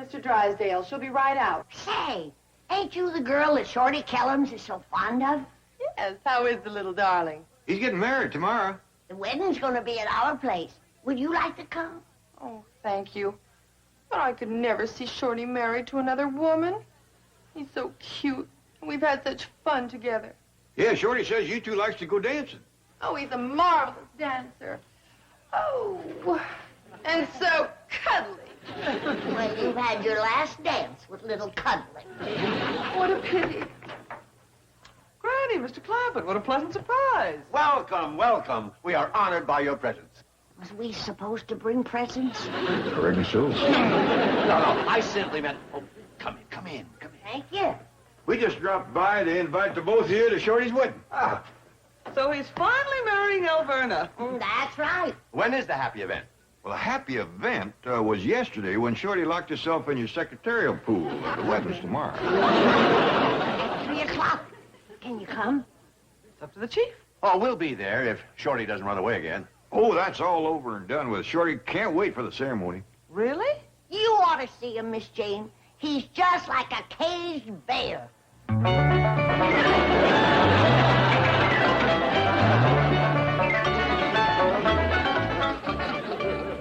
Mr. Drysdale. She'll be right out. Say, ain't you the girl that Shorty Kellums is so fond of? Yes, how is the little darling? He's getting married tomorrow. The wedding's gonna be at our place. Would you like to come? Oh, thank you. But I could never see Shorty married to another woman. He's so cute. And we've had such fun together. Yeah, Shorty says you two likes to go dancing. Oh, he's a marvelous dancer. Oh, and so cuddly. Well, you've had your last dance with little cuddling. What a pity. Granny, Mr. Clampett, what a pleasant surprise. Welcome, welcome. We are honored by your presence. Was we supposed to bring presents? Reckon so. No, I simply meant... Oh, come in. Thank you. We just dropped by to invite the both of you to Shorty's wedding. Ah, So he's finally marrying Alverna. That's right. when is the happy event? Well, a happy event was yesterday when Shorty locked herself in your secretarial pool. The wedding's tomorrow. 3 o'clock. Can you come? It's up to the chief. Oh, we'll be there if Shorty doesn't run away again. Oh, that's all over and done with. Shorty can't wait for the ceremony. Really? You ought to see him, Miss Jane. He's just like a caged bear.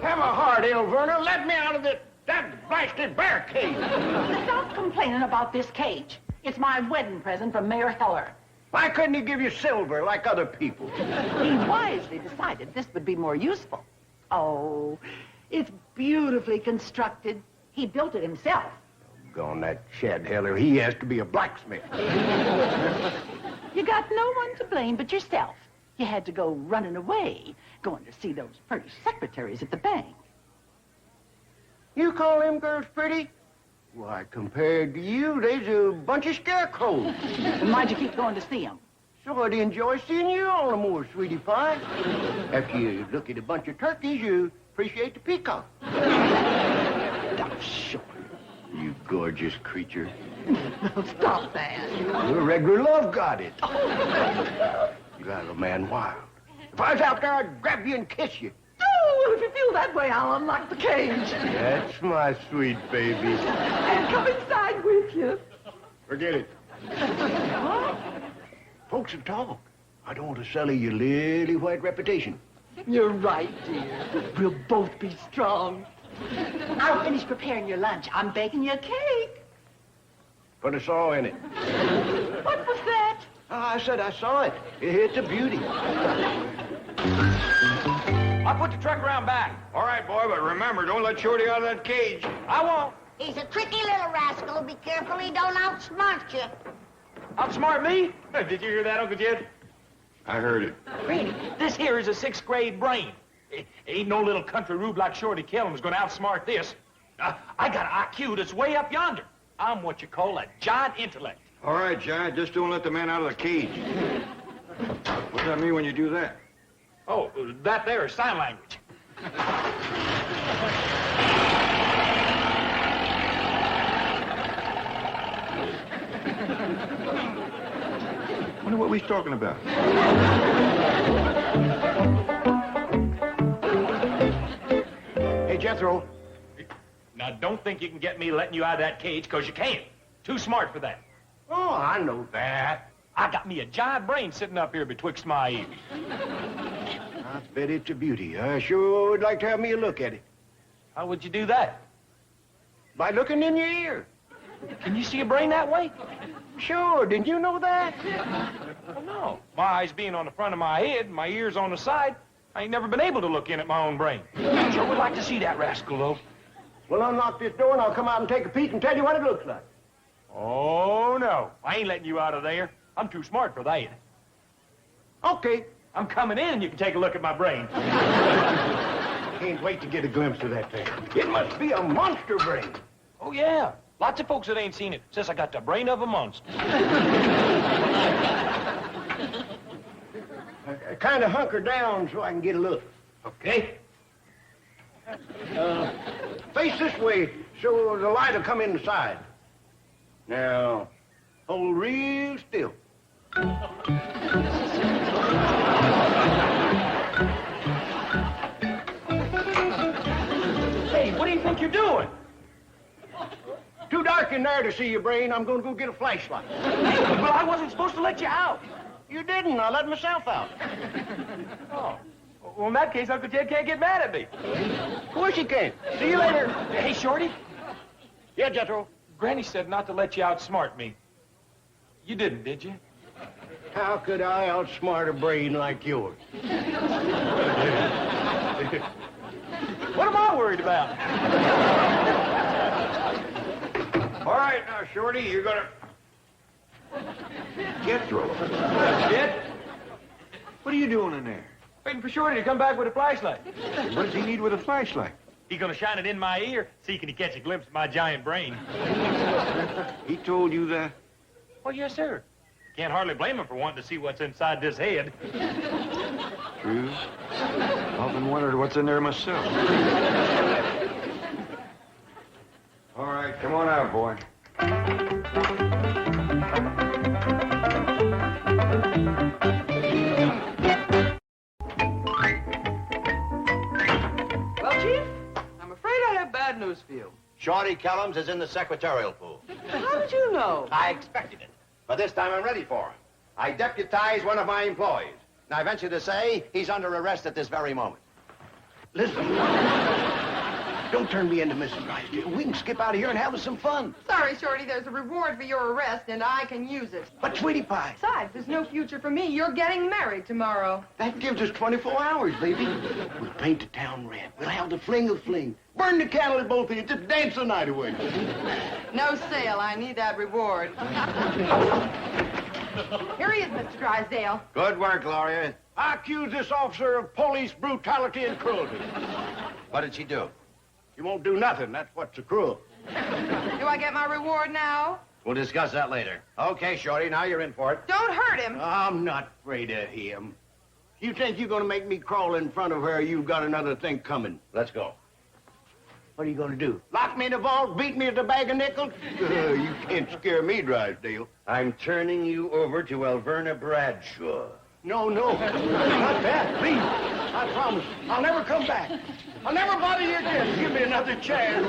Have a heart, Alverna. Let me out of that blasted bear cage. Stop complaining about this cage. It's my wedding present from Mayor Heller. Why couldn't he give you silver like other people? He wisely decided this would be more useful. Oh, it's beautifully constructed. He built it himself. Gone that Chad Heller, he has to be a blacksmith. You got no one to blame but yourself. You had to go running away, going to see those pretty secretaries at the bank. You call them girls pretty? Why, compared to you, they's a bunch of scarecrows. And why'd you keep going to see him? So I'd enjoy seeing you all the more, sweetie pie. After you look at a bunch of turkeys, you appreciate the peacock. Oh, sure. You gorgeous creature. Stop that. Your regular love got it. You got a man wild. If I was out there, I'd grab you and kiss you. Oh, well, if you feel that way, I'll unlock the cage. That's my sweet baby. And come inside with you. Forget it. Folks will talk. I don't want to sully your lily white reputation. You're right, dear. We'll both be strong. I'll finish preparing your lunch. I'm baking you a cake. Put a saw in it. What was that? Oh, I said I saw it. It's a beauty. I'll put the truck around back. All right, boy, but remember, don't let Shorty out of that cage. I won't. He's a tricky little rascal. Be careful he don't outsmart you. Outsmart me? Did you hear that, Uncle Jed? I heard it. Granny, this here is a 6th grade brain. Ain't no little country rube like Shorty Kellums gonna outsmart this. I got an IQ that's way up yonder. I'm what you call a giant intellect. All right, Giant, just don't let the man out of the cage. What does that mean when you do that? Oh, that there is sign language. Wonder what we was talking about. Hey, Jethro. Now, don't think you can get me letting you out of that cage, because you can't. Too smart for that. Oh, I know that. I got me a giant brain sitting up here betwixt my ears. I bet it's a beauty. I sure would like to have me a look at it. How would you do that? By looking in your ear. Can you see a brain that way? Sure, didn't you know that? Well, no. My eyes being on the front of my head, my ears on the side, I ain't never been able to look in at my own brain. Sure would like to see that rascal, though. Well, unlock this door and I'll come out and take a peek and tell you what it looks like. Oh, no. I ain't letting you out of there. I'm too smart for that. Okay. I'm coming in and you can take a look at my brain. Can't wait to get a glimpse of that thing. It must be a monster brain. Oh, yeah. Lots of folks that ain't seen it says I got the brain of a monster. Kind of hunker down so I can get a look. Okay? Face this way so the light will come inside. Now, hold real still. Hey, what do you think you're doing? Too dark in there to see you, Brain. I'm going to go get a flashlight. Well, I wasn't supposed to let you out. You didn't. I let myself out. Oh. Well, in that case, Uncle Jed can't get mad at me. Of course you can. See you later. Hey, Shorty, Yeah, Jethro. Granny said not to let you outsmart me. You didn't, did you? How could I outsmart a brain like yours? What am I worried about? All right, now, Shorty, you're gonna... Jethro. Jed, What are you doing in there? waiting for Shorty to come back with a flashlight. What does he need with a flashlight? He's gonna shine it in my ear, see can he catch a glimpse of my giant brain. He told you that? Well, yes, sir. Can't hardly blame him for wanting to see what's inside this head. True. Often wondered what's in there myself. All right, come on out, boy. Well, Chief, I'm afraid I have bad news for you. Shorty Kellums is in the secretarial pool. How did you know? I expected it. But this time I'm ready for him. I deputized one of my employees. And I venture to say he's under arrest at this very moment. Listen. Don't turn me into Mrs. Drysdale. We can skip out of here and have some fun. Sorry, Shorty, there's a reward for your arrest, and I can use it. But, Sweetie Pie, Besides, there's no future for me. You're getting married tomorrow. that gives us 24 hours, baby. We'll paint the town red. We'll have the fling of fling. Burn the candle at both of you. Just dance the night away. No sale. I need that reward. Here he is, Mr. Drysdale. Good work, Gloria. I accuse this officer of police brutality and cruelty. What did she do? You won't do nothing. That's what's so cruel. Do I get my reward now? We'll discuss that later. Okay, Shorty, now you're in for it. Don't hurt him. I'm not afraid of him. You think you're going to make me crawl in front of her, you've got another thing coming. Let's go. What are you going to do? Lock me in the vault, beat me at the bag of nickels? You can't scare me, Drysdale. I'm turning you over to Alverna Bradshaw. No, not that, please. I promise. I'll never come back. I'll never bother you again. Give me another chance.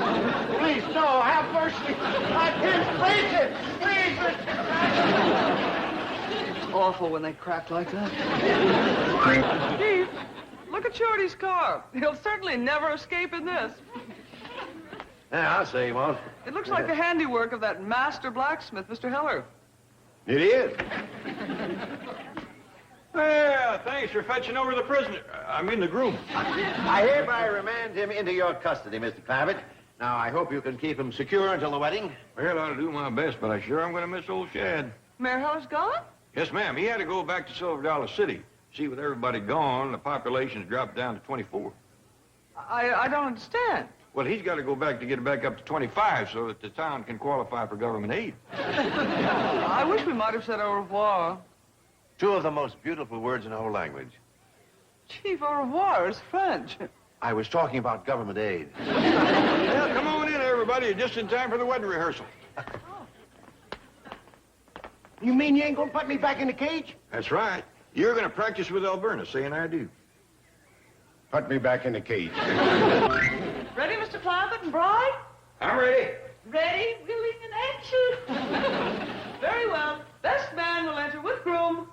Please, no, have mercy. I can't face it. Please. It's awful when they crack like that. Chief, look at Shorty's car. He'll certainly never escape in this. Yeah, I'll say he won't. It looks like the handiwork of that master blacksmith, Mr. Heller. It is. Well, thanks for fetching over the prisoner. I mean the groom. I hereby remand him into your custody, Mr. Clavitt. Now, I hope you can keep him secure until the wedding. Well, I'll do my best, but I sure am going to miss old Shad. Mayor Heller's gone? Yes, ma'am. He had to go back to Silver Dollar City. See, with everybody gone, the population's dropped down to 24. I don't understand. Well, he's got to go back to get it back up to 25 so that the town can qualify for government aid. I wish we might have said au revoir. Two of the most beautiful words in the whole language. Chief, au revoir is French. I was talking about government aid. Well, come on in, everybody. You're just in time for the wedding rehearsal. You mean you ain't going to put me back in the cage? That's right. You're going to practice with Alverna, saying I do. Put me back in the cage. Ready, Mr. Clavitt and Bride? I'm ready. Ready, willing, and action. Very well. Best man will enter with groom.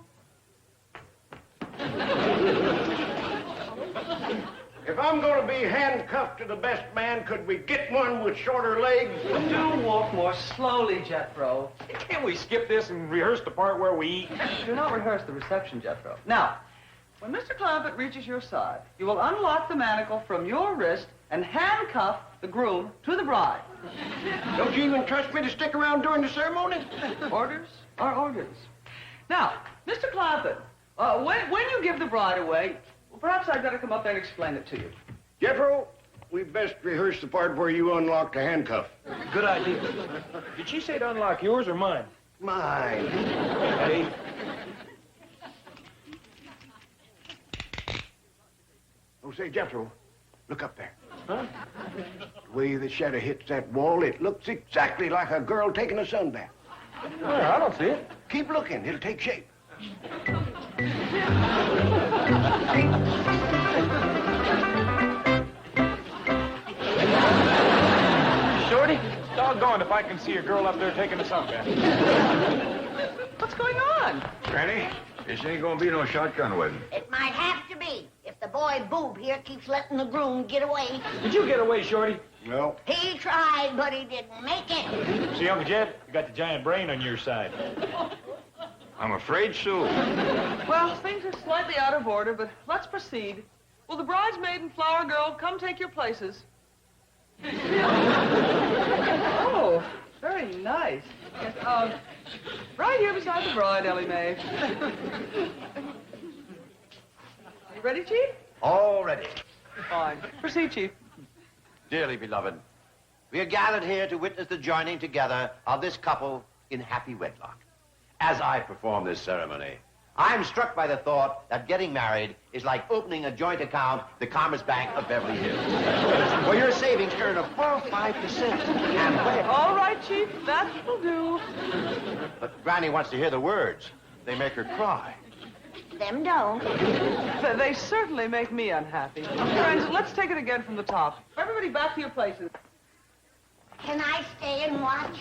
If I'm going to be handcuffed to the best man, could we get one with shorter legs? Do walk more slowly, Jethro. Can't we skip this and rehearse the part where we eat? Do not rehearse the reception, Jethro. Now, when Mr. Clavitt reaches your side, you will unlock the manacle from your wrist and handcuff the groom to the bride. Don't you even trust me to stick around during the ceremony? Orders are orders. Now, Mr. Clavitt, when you give the bride away, well, perhaps I'd better come up there and explain it to you. Jethro, we best rehearse the part where you unlock the handcuff. Good idea. Did she say to unlock yours or mine? Mine. Hey. Oh, say, Jethro, look up there. Huh? The way the shadow hits that wall, it looks exactly like a girl taking a sunbath. Well, I don't see it. Keep looking. It'll take shape. Shorty, doggone doggone if I can see a girl up there taking a sunbath. What's going on? Granny, this ain't gonna be no shotgun wedding. It might have to be if the boy Boob here keeps letting the groom get away. Did you get away, Shorty? No. He tried, but he didn't make it. See, Uncle Jed, you got the giant brain on your side. I'm afraid so. Well, things are slightly out of order, but let's proceed. Will the bridesmaid and flower girl come take your places? Oh, very nice. Yes, right here beside the bride, Ellie Mae. You ready, Chief? All ready. Fine. Proceed, Chief. Dearly beloved, we are gathered here to witness the joining together of this couple in happy wedlock. As I perform this ceremony, I'm struck by the thought that getting married is like opening a joint account at the Commerce Bank of Beverly Hills, where your savings earn a full 5%. And where... All right, Chief. That will do. But Granny wants to hear the words. They make her cry. Them don't. They certainly make me unhappy. Friends, let's take it again from the top. Everybody back to your places. Can I stay and watch?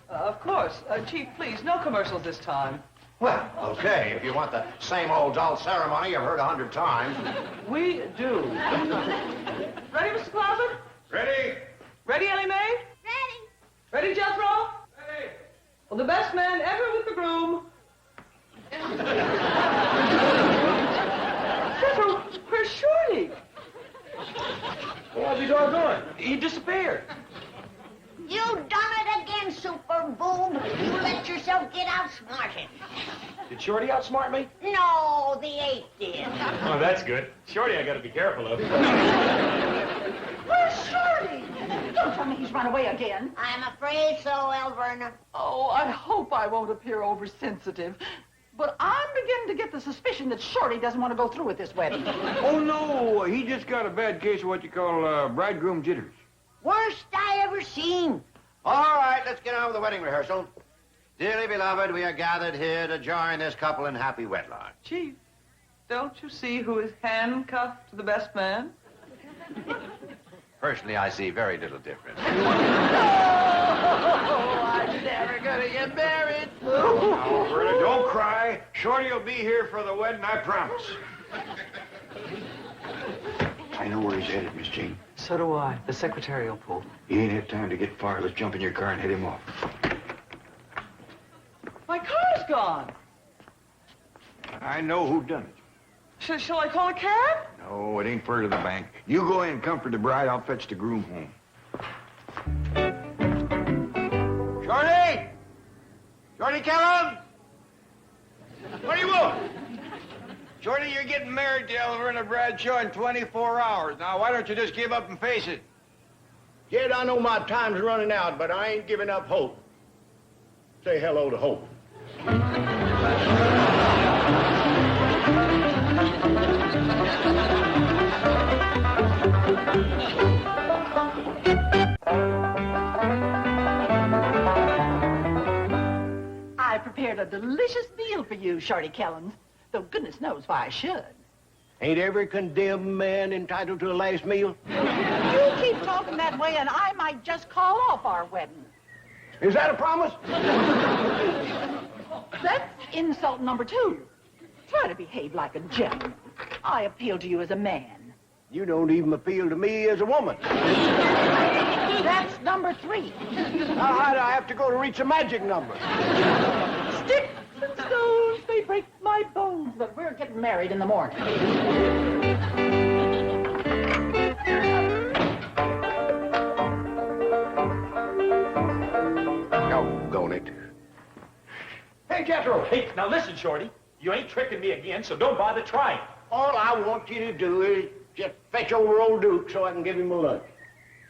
Of course. Chief, please, no commercials this time. Well, okay, if you want the same old dull ceremony you've heard 100 times. We do. Ready, Mr. Closet? Ready? Ready, Ellie Mae? Ready. Ready, Jethro? Ready. Well, the best man ever with the groom. Jethro, where's Shorty? Well, I'll be doggone. He disappeared. You done it again, Super Boob. You let yourself get outsmarted. Did Shorty outsmart me? No, the ape did. Oh, that's good. Shorty, I gotta be careful of. Where's Shorty? Don't tell me he's run away again. I'm afraid so, Elverna. Oh, I hope I won't appear oversensitive. But I'm beginning to get the suspicion that Shorty doesn't want to go through with this wedding. Oh, no. He just got a bad case of what you call bridegroom jitters. Worst I ever seen. All right, let's get on with the wedding rehearsal. Dearly beloved, we are gathered here to join this couple in happy wedlock. Chief, don't you see who is handcuffed to the best man? Personally, I see very little difference. Oh, I'm never gonna get married. Now, Berta, don't cry. Shorty will be here for the wedding, I promise. I know where he's headed, Miss Jane. So do I. The secretarial pool. He ain't had time to get far. Let's jump in your car and head him off. My car's gone. I know who done it. Shall I call a cab? No, it ain't far to the bank. You go in and comfort the bride. I'll fetch the groom home. Shorty! Shorty Kellum! What do you want? Shorty, you're getting married to Elverna Bradshaw in 24 hours. Now, why don't you just give up and face it? Jed, I know my time's running out, but I ain't giving up hope. Say hello to hope. I prepared a delicious meal for you, Shorty Kellums, though goodness knows why I should. Ain't every condemned man entitled to a last meal? You keep talking that way, and I might just call off our wedding. Is that a promise? That's insult number 2. Try to behave like a gentleman. I appeal to you as a man. You don't even appeal to me as a woman. That's number 3. Now, how do I have to go to reach a magic number? Sticks and stones may break my bones, but we're getting married in the morning. Doggone it. Hey, Jethro. Hey, now listen, Shorty. You ain't tricking me again, so don't bother trying. All I want you to do is just fetch over old Duke so I can give him a lunch.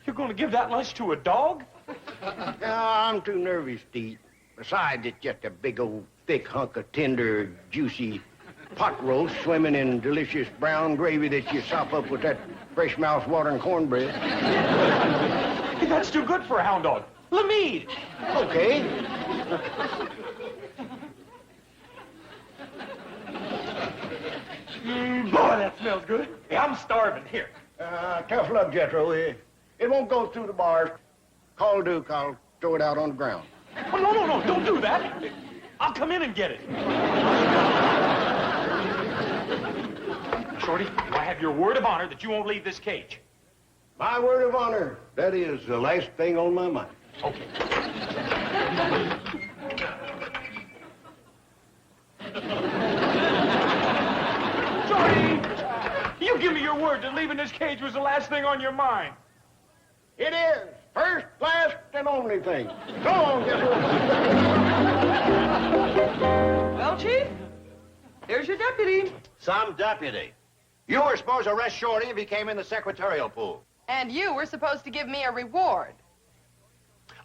You're going to give that lunch to a dog? No, I'm too nervous to eat. Besides, it's just a big old thick hunk of tender, juicy pot roast swimming in delicious brown gravy that you sop up with that fresh mouth watering cornbread. Hey, that's too good for a hound dog. Let me eat. Okay. Boy, that smells good. Hey, I'm starving. Here. Tough luck, Jethro. It won't go through the bars. Call Duke. I'll throw it out on the ground. Oh, no, don't do that. I'll come in and get it. Shorty, I have your word of honor that you won't leave this cage. My word of honor, that is the last thing on my mind. Okay. Shorty! You give me your word that leaving this cage was the last thing on your mind. It is. First, last, and only thing. Go on, get moving. Well, Chief, here's your deputy. Some deputy. You were supposed to arrest Shorty if he came in the secretarial pool. And you were supposed to give me a reward.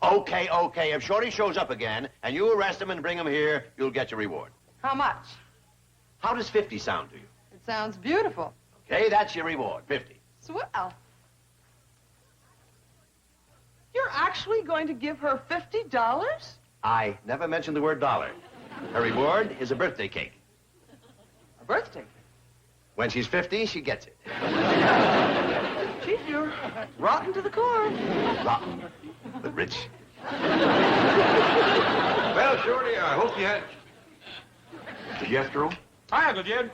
Okay. If Shorty shows up again and you arrest him and bring him here, you'll get your reward. How much? How does 50 sound to you? It sounds beautiful. Okay, that's your reward, 50. Swell. You're actually going to give her $50? I never mentioned the word dollar. Her reward is a birthday cake. A birthday? When she's 50, she gets it. Chief, you're rotten to the core. Rotten, but rich. Well, Shorty, I hope you had... Jethro, Hi, Uncle Jed.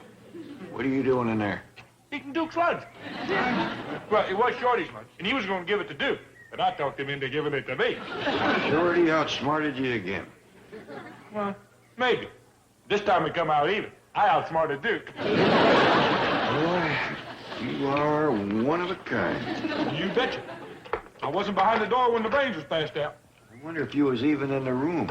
what are you doing in there? Eating Duke's lunch. Well, it was Shorty's lunch, and he was going to give it to Duke, but I talked him into giving it to me. Shorty outsmarted you again. Well, maybe. This time it come out even. I outsmarted Duke. Boy, you are one of a kind. You betcha. I wasn't behind the door when the brains was passed out. I wonder if you was even in the room.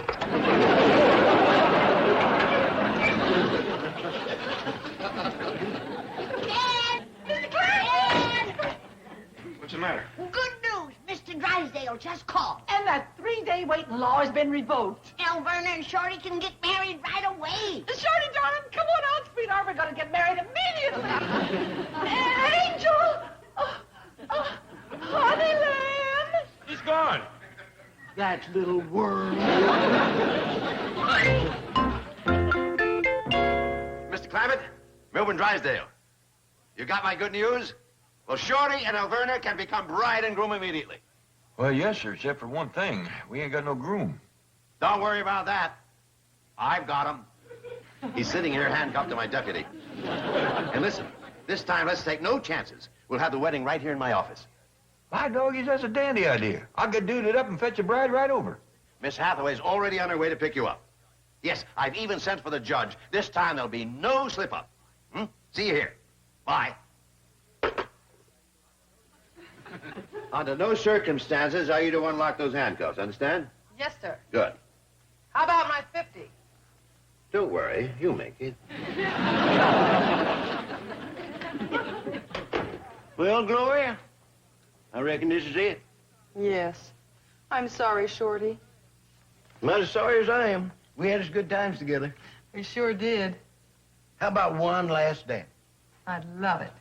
What's the matter? Good news. Mr. Drysdale just called. And that 3-day waiting law has been revoked. Verna and Shorty can get married right away. Shorty, darling, come on out, sweetheart. We're going to get married immediately. Angel! Honey lamb! He's gone. That little worm. Mr. Clammett, Milburn Drysdale. You got my good news? Well, Shorty and Alverna can become bride and groom immediately. Well, yes, sir, except for one thing. We ain't got no groom. Don't worry about that. I've got him. He's sitting here handcuffed to my deputy. And listen, this time let's take no chances. We'll have the wedding right here in my office. My doggies, that's a dandy idea. I'll get duded up and fetch a bride right over. Miss Hathaway's already on her way to pick you up. Yes, I've even sent for the judge. This time there'll be no slip-up. See you here. Bye. Under no circumstances are you to unlock those handcuffs, understand? Yes, sir. Good. How about my 50? Don't worry, you'll make it. Well, Gloria, I reckon this is it. Yes. I'm sorry, Shorty. Not as sorry as I am. We had us good times together. We sure did. How about one last dance? I'd love it.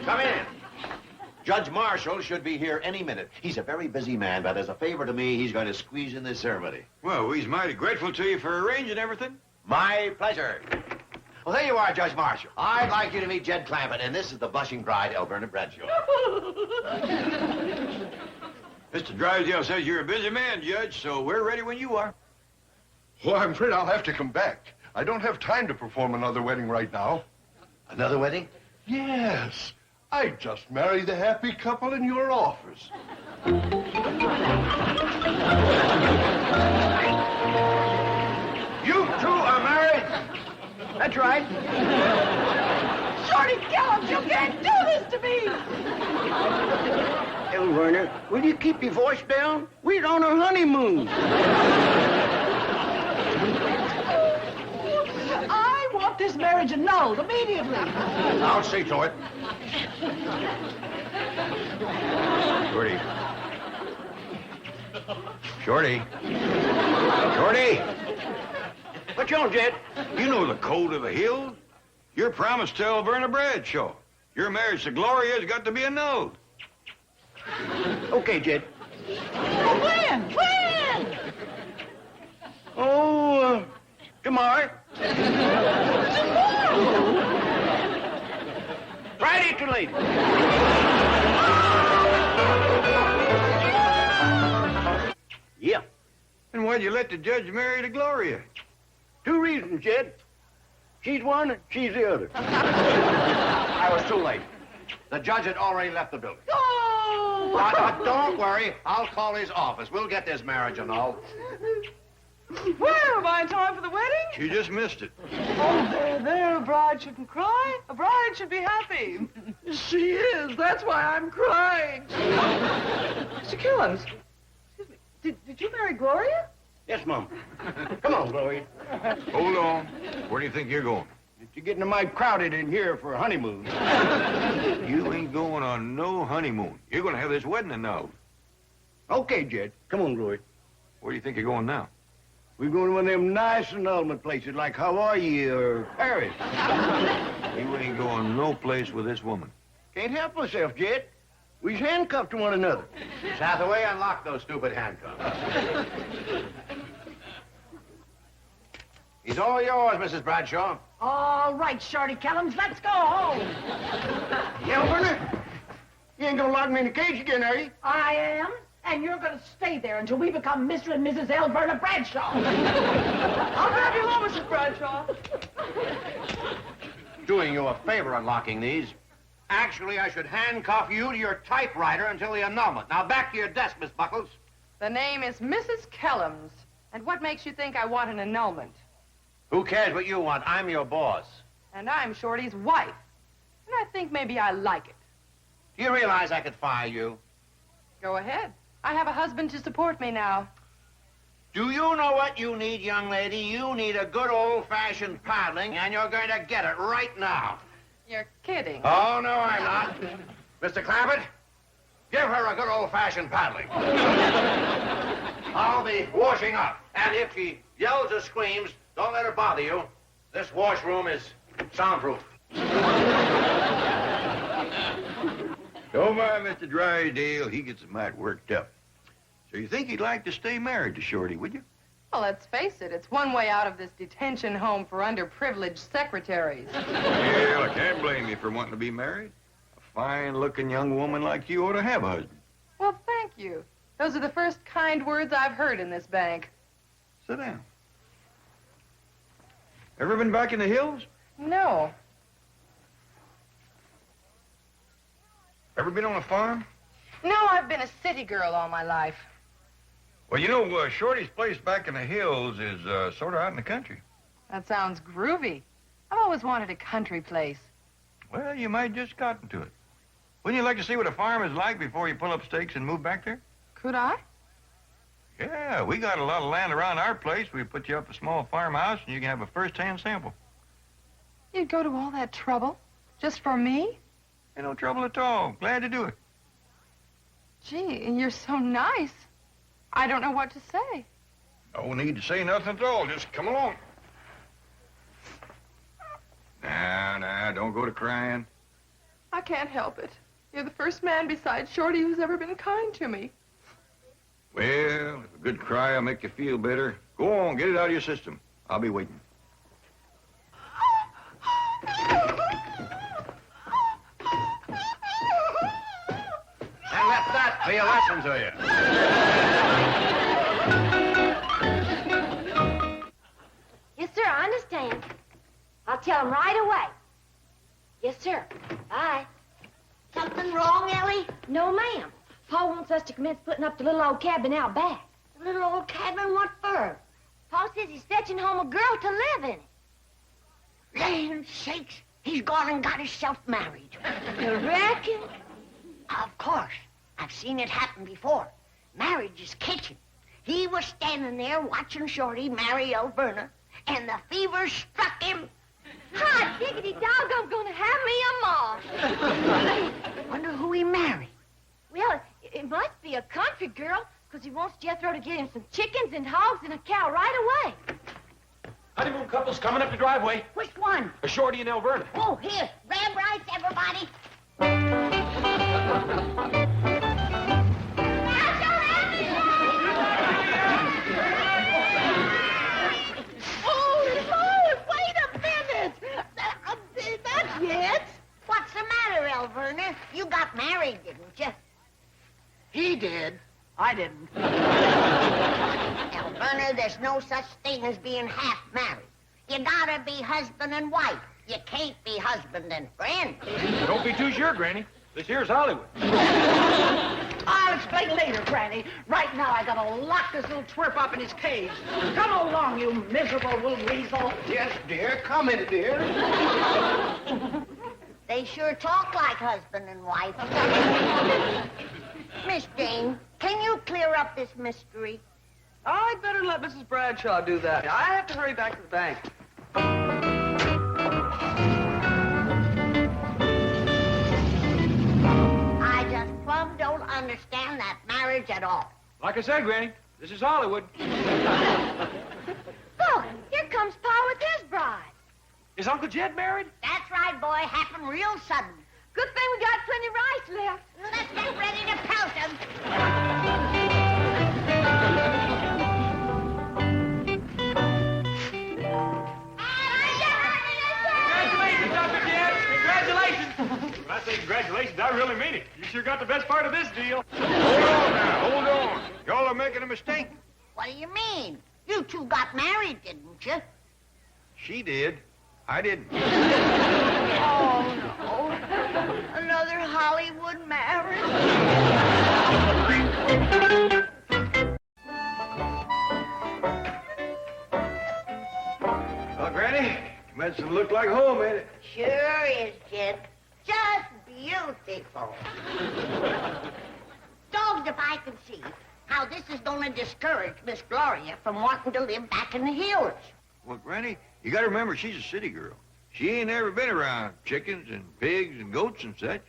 Come in. Judge Marshall should be here any minute. He's a very busy man, but as a favor to me, he's going to squeeze in this ceremony. Well, we's mighty grateful to you for arranging everything. My pleasure. Well, there you are, Judge Marshall. I'd like you to meet Jed Clampett, and this is the blushing bride, Alverna Bradshaw. Mr. Drysdale says you're a busy man, Judge, so we're ready when you are. Well, I'm afraid I'll have to come back. I don't have time to perform another wedding right now. Another wedding? Yes. I just married the happy couple in your office. You two are married? That's right. Shorty, kill him! You can't do this to me! Werner, will you keep your voice down? We're on our honeymoon. I want this marriage annulled immediately. I'll see to it. Shorty. What you on, Jed? You know the code of the hills. Your promise to Alverna Bradshaw. Your marriage to Gloria's got to be annulled. Okay, Jed. When? Oh, Tomorrow. Friday too late. Yeah. And why'd you let the judge marry the Gloria? 2 reasons, Jed. She's one, and she's the other. I was too late. The judge had already left the building. Oh! Don't worry. I'll call his office. We'll get this marriage annulled. Well, am I in time for the wedding? You just missed it. Oh, there. A bride shouldn't cry. A bride should be happy. She is. That's why I'm crying. Mr. Killens, excuse me, did you marry Gloria? Yes, Mom. Come on, Gloria. Hold on. Where do you think you're going? You're getting mighty crowded in here for a honeymoon. You ain't going on no honeymoon. You're going to have this wedding annulled. Okay, Jed. Come on, Gloria. Where do you think you're going now? We're going to one of them nice annulment places like Hawaii or Paris. You ain't going no place with this woman. Can't help myself, Jed. We's handcuffed to one another. Hathaway, unlock those stupid handcuffs. He's all yours, Mrs. Bradshaw. All right, Shorty Kellums, let's go home. Yeah, Werner? You ain't gonna lock me in the cage again, are you? I am, and you're going to stay there until we become Mr. and Mrs. L. Verna Bradshaw. I'll grab you along, Mrs. Bradshaw. Doing you a favor unlocking these. Actually, I should handcuff you to your typewriter until the annulment. Now, back to your desk, Miss Buckles. The name is Mrs. Kellums. And what makes you think I want an annulment? Who cares what you want? I'm your boss. And I'm Shorty's wife. And I think maybe I like it. Do you realize I could fire you? Go ahead. I have a husband to support me now. Do you know what you need, young lady? You need a good old-fashioned paddling, and you're going to get it right now. You're kidding. Oh, no, I'm not. Mr. Clampett, give her a good old-fashioned paddling. I'll be washing up. And if she yells or screams, don't let her bother you. This washroom is soundproof. Don't mind Mr. Drysdale. He gets mighty worked up. So you think he'd like to stay married to Shorty, would you? Well, let's face it. It's one way out of this detention home for underprivileged secretaries. Well, I can't blame you for wanting to be married. A fine-looking young woman like you ought to have a husband. Well, thank you. Those are the first kind words I've heard in this bank. Sit down. Ever been back in the hills? No. Ever been on a farm? No, I've been a city girl all my life. Well, you know, Shorty's place back in the hills is sort of out in the country. That sounds groovy. I've always wanted a country place. Well, you might just gotten to it. Wouldn't you like to see what a farm is like before you pull up stakes and move back there? Could I? Yeah, we got a lot of land around our place. We put you up a small farmhouse and you can have a first-hand sample. You'd go to all that trouble? Just for me? Ain't no trouble at all. Glad to do it. Gee, you're so nice. I don't know what to say. No need to say nothing at all. Just come along. Now, don't go to crying. I can't help it. You're the first man besides Shorty who's ever been kind to me. Well, if a good cry will make you feel better, go on, get it out of your system. I'll be waiting. And let that be a lesson to you. Yes, sir, I understand. I'll tell him right away. Yes, sir. Bye. Something wrong, Ellie? No, ma'am. Pa wants us to commence putting up the little old cabin out back. The little old cabin? What for? Pa says he's fetching home a girl to live in it. Land sakes, he's gone and got himself married. You reckon? Of course. I've seen it happen before. Marriage is kitchen. He was standing there watching Shorty marry old Verna, and the fever struck him. Hot diggity dog, I'm gonna have me a ma. Wonder who he married. Well, it must be a country girl, because he wants Jethro to get him some chickens and hogs and a cow right away. Honeymoon couple's coming up the driveway. Which one? A Shorty and Elverna. Oh, here. Grab rights, everybody. Oh, You got married, didn't you? He did. I didn't. Now, Verner, there's no such thing as being half married. You gotta be husband and wife. You can't be husband and friend. Don't be too sure, Granny. This here's Hollywood. I'll explain later, Granny. Right now, I gotta lock this little twerp up in his cage. Come along, you miserable little weasel. Yes, dear. Come in, dear. They sure talk like husband and wife. Miss Jane, can you clear up this mystery? I'd better let Mrs. Bradshaw do that. I have to hurry back to the bank. I just plumb don't understand that marriage at all. Like I said, Granny, this is Hollywood. Boy, here comes Pa with his bride. Is Uncle Jed married? That's right, boy. Happened real sudden. Good thing we got plenty of rice left. Let's get ready to pelt him. Congratulations, Dr. Jed. Congratulations. When I say congratulations, I really mean it. You sure got the best part of this deal. Hold on now, hold on. Y'all are making a mistake. What do you mean? You two got married, didn't you? She did. I didn't. Oh, no. Another Hollywood marriage? Well, Granny, commencing to look like home, ain't it? Sure is, Jed. Just beautiful. Dogged if I can see how this is going to discourage Miss Gloria from wanting to live back in the hills. Well, Granny, you got to remember she's a city girl. She ain't ever been around chickens and pigs and goats and such.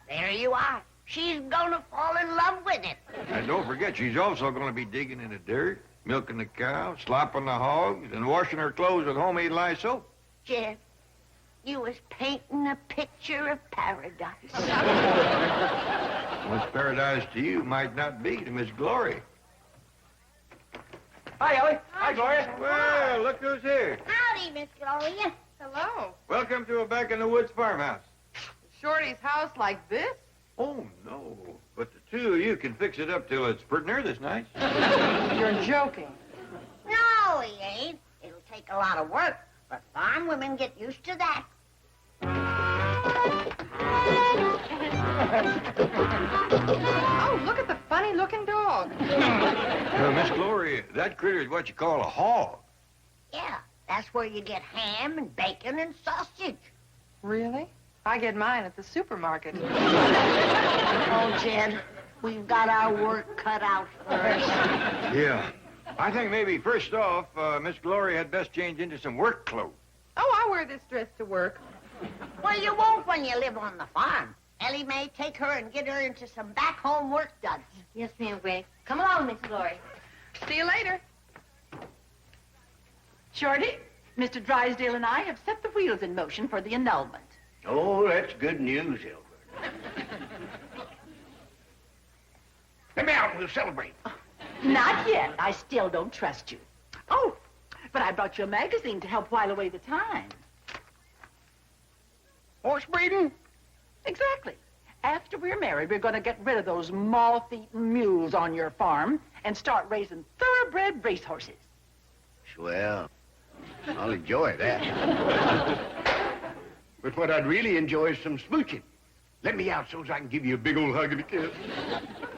There you are. She's going to fall in love with it. And don't forget, she's also going to be digging in the dirt, milking the cow, slopping the hogs, and washing her clothes with homemade lye soap. Jed, you was painting a picture of paradise. What's paradise to you might not be to Miss Glory. Hi, Ellie. Hi, Gloria. Well, look who's here. Howdy, Miss Gloria. Hello. Welcome to a back-in-the-woods farmhouse. Shorty's house like this? Oh, no. But the two of you can fix it up till it's pretty near this nice. You're joking. No, he ain't. It'll take a lot of work, but farm women get used to that. Oh, look at the funny-looking dog. Miss Glory, that critter's what you call a hog. Yeah, that's where you get ham and bacon and sausage. Really? I get mine at the supermarket. Oh, Jed, we've got our work cut out for us. Yeah. I think maybe first off, Miss Glory had best change into some work clothes. Oh, I wear this dress to work. Well, you won't when you live on the farm. Ellie may take her and get her into some back-home work done. Yes, ma'am, Granny. Come along, Miss Glory. See you later. Shorty, Mr. Drysdale and I have set the wheels in motion for the annulment. Oh, that's good news, Hilbert. Let me out and we'll celebrate. Not yet. I still don't trust you. Oh, but I brought you a magazine to help while away the time. Horse breeding? Exactly. After we're married, we're going to get rid of those moth-eaten mules on your farm and start raising thoroughbred racehorses. Swell. I'll enjoy that. But what I'd really enjoy is some smooching. Let me out so I can give you a big old hug and a kiss.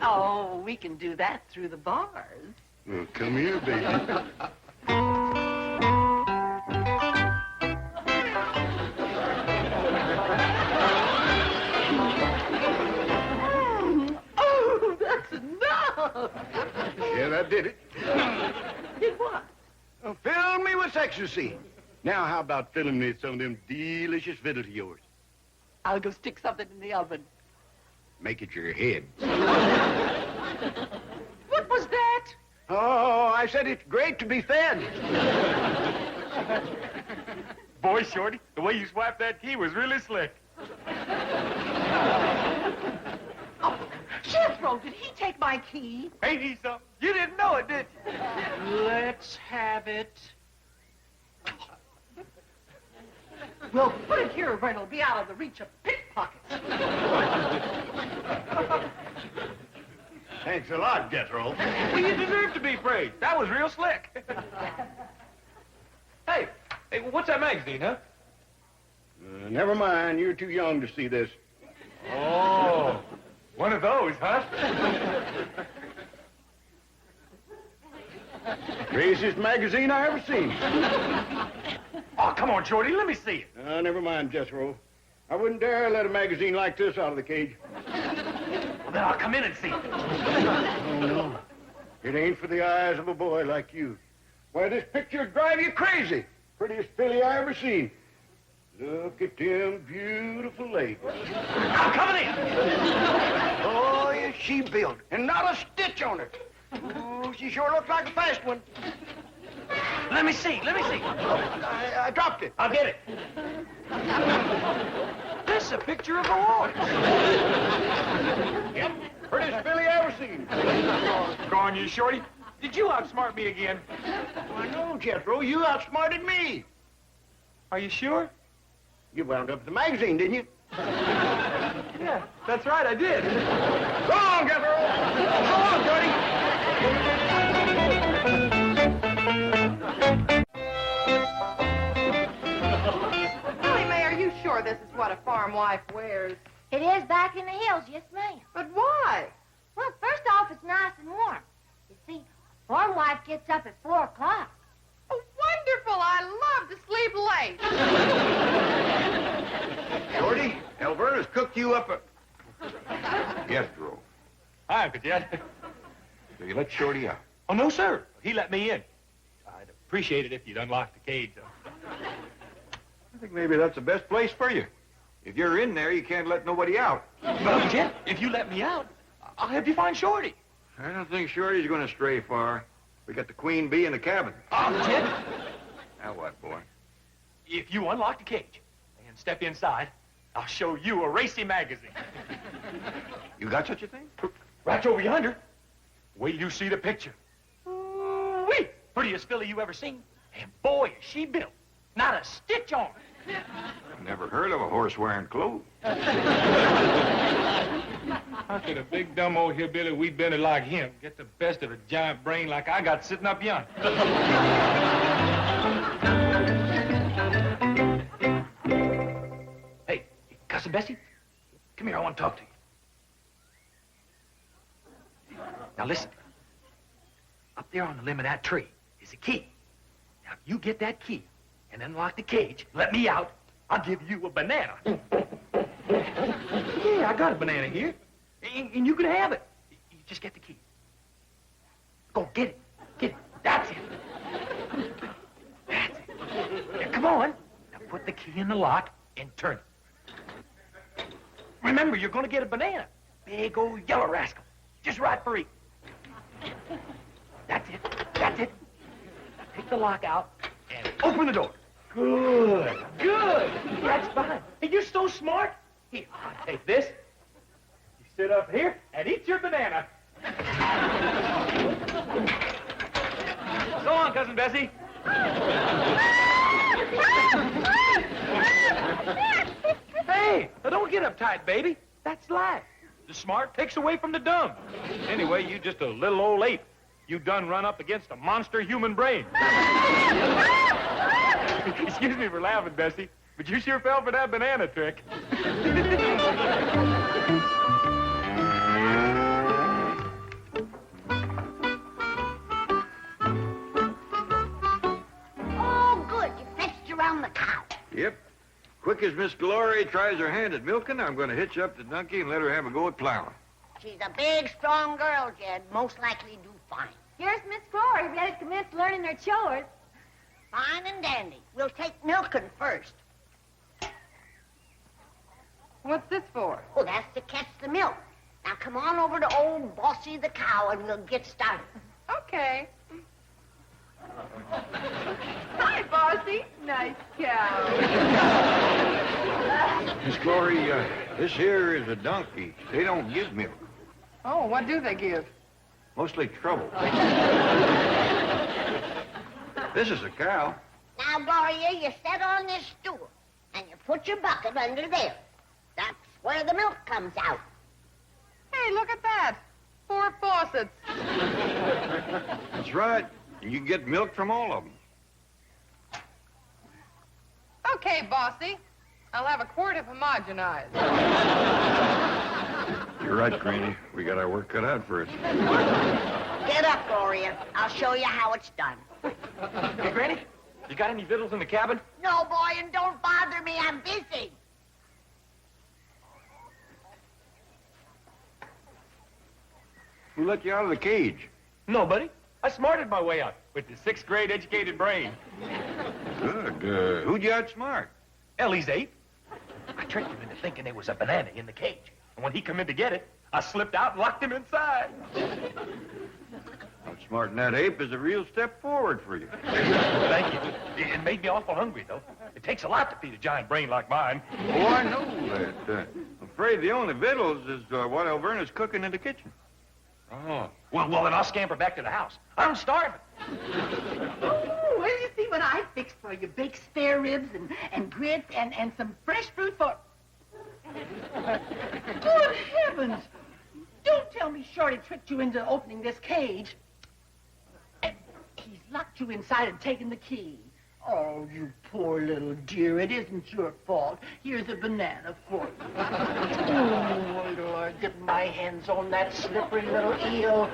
Oh, we can do that through the bars. Well, come here, baby. Oh, that's enough. Yeah, that did it. Did what? Well, fill me with ecstasy. Now, how about filling me some of them delicious victuals of yours? I'll go stick something in the oven. Make it your head. What was that? Oh, I said it's great to be fed. Boy, Shorty, the way you swiped that key was really slick. Oh, Jethro, did he take my key? Ain't he something? You didn't know it, did you? Let's have it. We'll put it here where it'll be out of the reach of pickpocks. pockets. Thanks a lot, Jethro. Well, you deserve to be praised. That was real slick. Hey, what's that magazine, huh? Never mind. You're too young to see this. Oh, one of those, huh? Craziest magazine I ever seen. Oh, come on, Shorty, let me see it. Never mind, Jethro. I wouldn't dare let a magazine like this out of the cage. Well, then I'll come in and see it. Oh, no. It ain't for the eyes of a boy like you. Why, this picture'd drive you crazy. Prettiest filly I ever seen. Look at them beautiful legs. I'm coming in. Oh, is she built, and not a stitch on her. Oh, she sure looks like a fast one. Let me see. I dropped it. I'll get it. This is a picture of a horse. Yep, prettiest filly I ever seen. Go on, you, Shorty. Did you outsmart me again? I know, Jethro. You outsmarted me. Are you sure? You wound up the magazine, didn't you? Yeah, that's right, I did. Go on, Jethro. Go on, Jody. Really, May, are you sure this is what a farm wife wears? It is back in the hills, yes, ma'am. But why? Well, first off, it's nice and warm. You see, farm wife gets up at 4 o'clock. Oh, wonderful. I love to sleep late. Shorty, Alverna's cooked you up a... Jethro. Hi, Uncle Jed. So you let Shorty out? Oh, no, sir. He let me in. I'd appreciate it if you'd unlock the cage. I think maybe that's the best place for you. If you're in there, you can't let nobody out. But, Uncle Jed, if you let me out, I'll help you find Shorty. I don't think Shorty's going to stray far. We got the queen bee in the cabin. Uncle Jed, Now what, boy? if you unlock the cage and step inside, I'll show you a racy magazine. You got such a thing? Right over yonder. Wait till you see the picture. Ooh-wee! Prettiest filly you ever seen. And boy, is she built. Not a stitch on her. Never heard of a horse wearing clothes. How could a big, dumb old hillbilly weed bender like him get the best of a giant brain like I got sitting up yonder? Hey, Cousin Bessie, come here, I want to talk to you. Now listen, up there on the limb of that tree is a key. Now if you get that key and unlock the cage, let me out, I'll give you a banana. Yeah, I got a banana here. And you can have it. You just get the key. Go, get it. Get it. That's it. That's it. Now, come on. Now, put the key in the lock and turn it. Remember, you're going to get a banana. Big old yellow rascal. Just right for eating. That's it. That's it. Now, take the lock out and open the door. Good. Good. That's fine. Hey, you're so smart. Here, I'll take this. Sit up here and eat your banana. So on, Cousin Bessie. Hey, now don't get uptight, baby. That's life. The smart takes away from the dumb. Anyway, you just a little old ape. You done run up against a monster human brain. Excuse me for laughing, Bessie, but you sure fell for that banana trick. The cow. Yep. Quick as Miss Glory tries her hand at milking, I'm going to hitch up the donkey and let her have a go at plowing. She's a big, strong girl, Jed. Most likely do fine. Here's Miss Glory, ready to commence learning her chores. Fine and dandy. We'll take milking first. What's this for? Oh, that's to catch the milk. Now come on over to old Bossy the cow and we'll get started. Okay. Hi, Bossy. Nice cow. Miss Glory, this here is a donkey. They don't give milk. Oh, what do they give? Mostly trouble. This is a cow. Now, Gloria, you sit on this stool and you put your bucket under there. That's where the milk comes out. Hey, look at that. 4 faucets. That's right. And you get milk from all of them. Okay, Bossy. I'll have a quart of homogenized. You're right, Granny. We got our work cut out for us. Get up, Gloria. I'll show you how it's done. Hey, Granny, you got any victuals in the cabin? No, boy, and don't bother me. I'm busy. Who let you out of the cage? Nobody. I smarted my way out with the 6th grade educated brain. Good. Who'd you outsmart? Ellie's 8. I tricked him into thinking there was a banana in the cage. And when he come in to get it, I slipped out and locked him inside. Outsmarting that ape is a real step forward for you. Thank you. It made me awful hungry, though. It takes a lot to feed a giant brain like mine. Oh, I know that. I'm afraid the only victuals is what Alverna's cooking in the kitchen. Oh. Well, then I'll scamper back to the house. I'm starving. Oh, well, you see what I fixed for you. Baked spare ribs and grits and some fresh fruit for... Good heavens! Don't tell me Shorty tricked you into opening this cage. And he's locked you inside and taken the key. Oh, you poor little dear. It isn't your fault. Here's a banana for you. Oh, wait till I get my hands on that slippery little eel.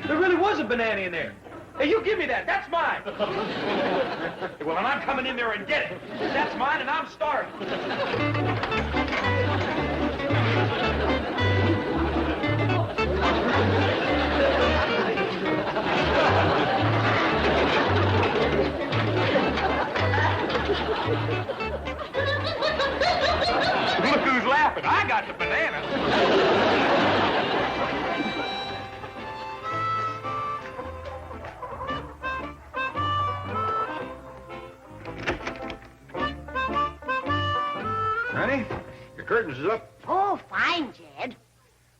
There really was a banana in there. Hey, you give me that. That's mine. Well, and I'm coming in there and get it. That's mine, and I'm starving. Look who's laughing. I got the banana. Granny, your curtains is up. Oh, fine, Jed.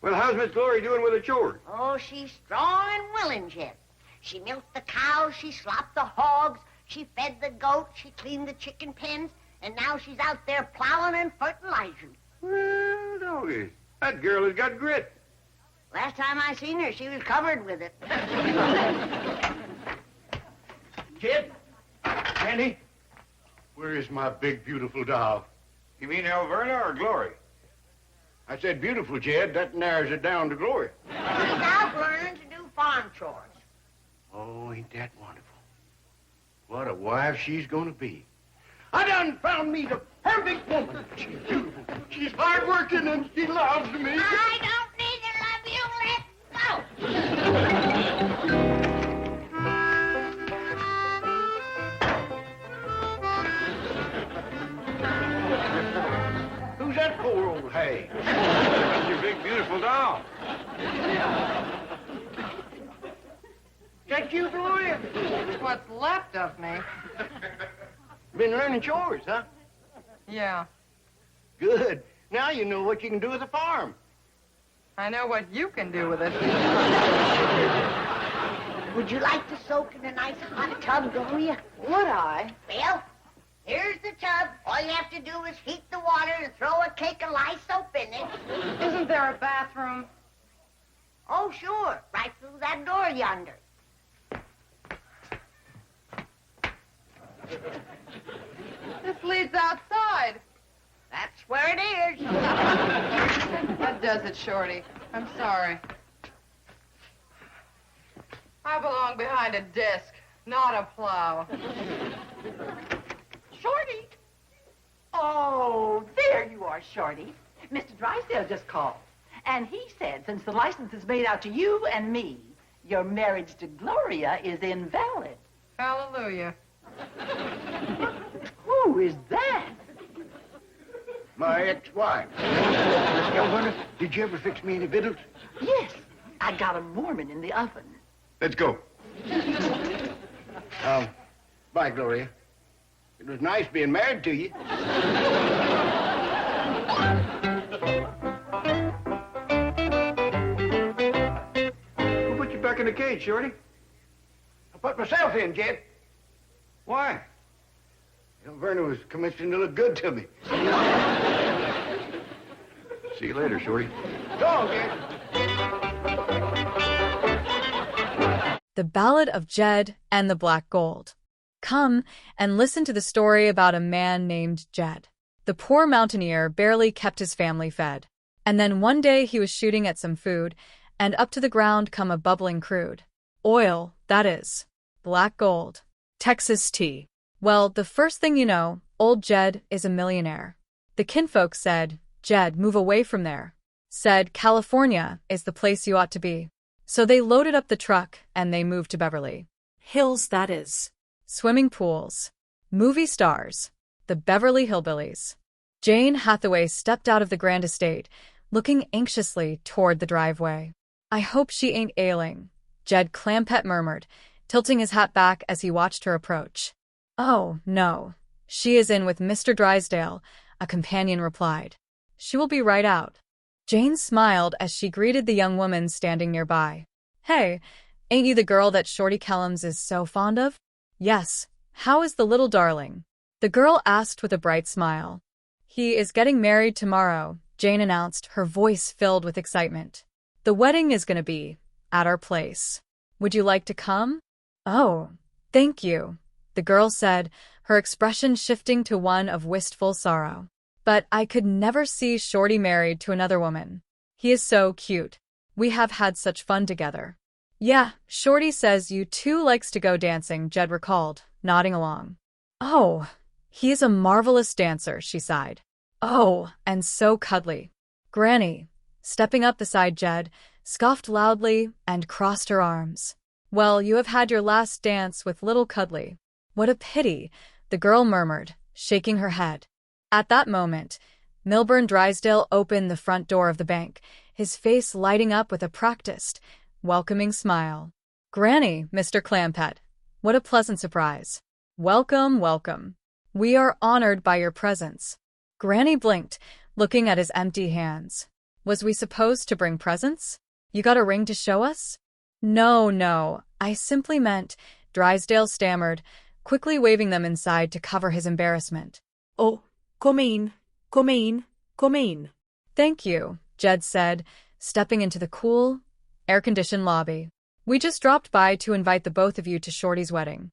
Well, how's Miss Glory doing with her chores? Oh, she's strong and willing, Jed. She milked the cows, she slopped the hogs, she fed the goats, she cleaned the chicken pens, and now she's out there plowing and fertilizing. Well, doggy, that girl has got grit. Last time I seen her, she was covered with it. Kid? Andy? Where is my big, beautiful doll? You mean Alverna or Glory? I said beautiful, Jed. That narrows it down to Glory. She's out learning to do farm chores. Oh, ain't that wonderful? What a wife she's gonna be. I done found me the perfect woman. She's beautiful. She's hardworking and she loves me. I don't need to love you. Let go. Who's that poor old hag? That's your big, beautiful doll. That you, Gloria? What's left of me. Been learning chores, huh? Yeah. Good. Now you know what you can do with a farm. I know what you can do with it. Would you like to soak in a nice hot tub, Gloria? Would I? Well, here's the tub. All you have to do is heat the water and throw a cake of lye soap in it. Isn't there a bathroom? Oh, sure. Right through that door yonder. This leads outside. That's where it is. That does it, Shorty. I'm sorry. I belong behind a desk, not a plow. Shorty! Oh, there you are, Shorty. Mr. Drysdale just called. And he said since the license is made out to you and me, your marriage to Gloria is invalid. Hallelujah. Who is that? My ex-wife. Alverna, did you ever fix me any victuals? Yes, I got a Mormon in the oven. Let's go. Bye, Gloria. It was nice being married to you. Who put you back in the cage, Shorty? I put myself in, Jed. Why? Verna was commissioned to look good to me. See you later, Shorty. Go, kid. The Ballad of Jed and the Black Gold. Come and listen to the story about a man named Jed. The poor mountaineer barely kept his family fed. And then one day he was shooting at some food, and up to the ground come a bubbling crude. Oil, that is. Black gold. Texas tea. Well, the first thing you know, old Jed is a millionaire. The kinfolk said, "Jed, move away from there." Said, "California is the place you ought to be." So they loaded up the truck and they moved to Beverly Hills, that is. Swimming pools. Movie stars. The Beverly Hillbillies. Jane Hathaway stepped out of the grand estate, looking anxiously toward the driveway. "I hope she ain't ailing," Jed Clampett murmured, tilting his hat back as he watched her approach. "Oh, no. She is in with Mr. Drysdale," a companion replied. "She will be right out." Jane smiled as she greeted the young woman standing nearby. "Hey, ain't you the girl that Shorty Kellums is so fond of?" "Yes. How is the little darling?" the girl asked with a bright smile. "He is getting married tomorrow," Jane announced, her voice filled with excitement. "The wedding is going to be at our place. Would you like to come?" "Oh, thank you," the girl said, her expression shifting to one of wistful sorrow. "But I could never see Shorty married to another woman. He is so cute. We have had such fun together." "Yeah, Shorty says you two likes to go dancing," Jed recalled, nodding along. "Oh, he is a marvelous dancer," she sighed. "Oh, and so cuddly." Granny, stepping up beside Jed, scoffed loudly and crossed her arms. "Well, you have had your last dance with little Cuddly." "What a pity," the girl murmured, shaking her head. At that moment, Milburn Drysdale opened the front door of the bank, his face lighting up with a practiced, welcoming smile. "Granny, Mr. Clampett, what a pleasant surprise. Welcome, welcome. We are honored by your presence." Granny blinked, looking at his empty hands. "Was we supposed to bring presents? You got a ring to show us?" No, I simply meant," Drysdale stammered, quickly waving them inside to cover his embarrassment. "Oh, come in. "Thank you," Jed said, stepping into the cool, air-conditioned lobby. "We just dropped by to invite the both of you to Shorty's wedding."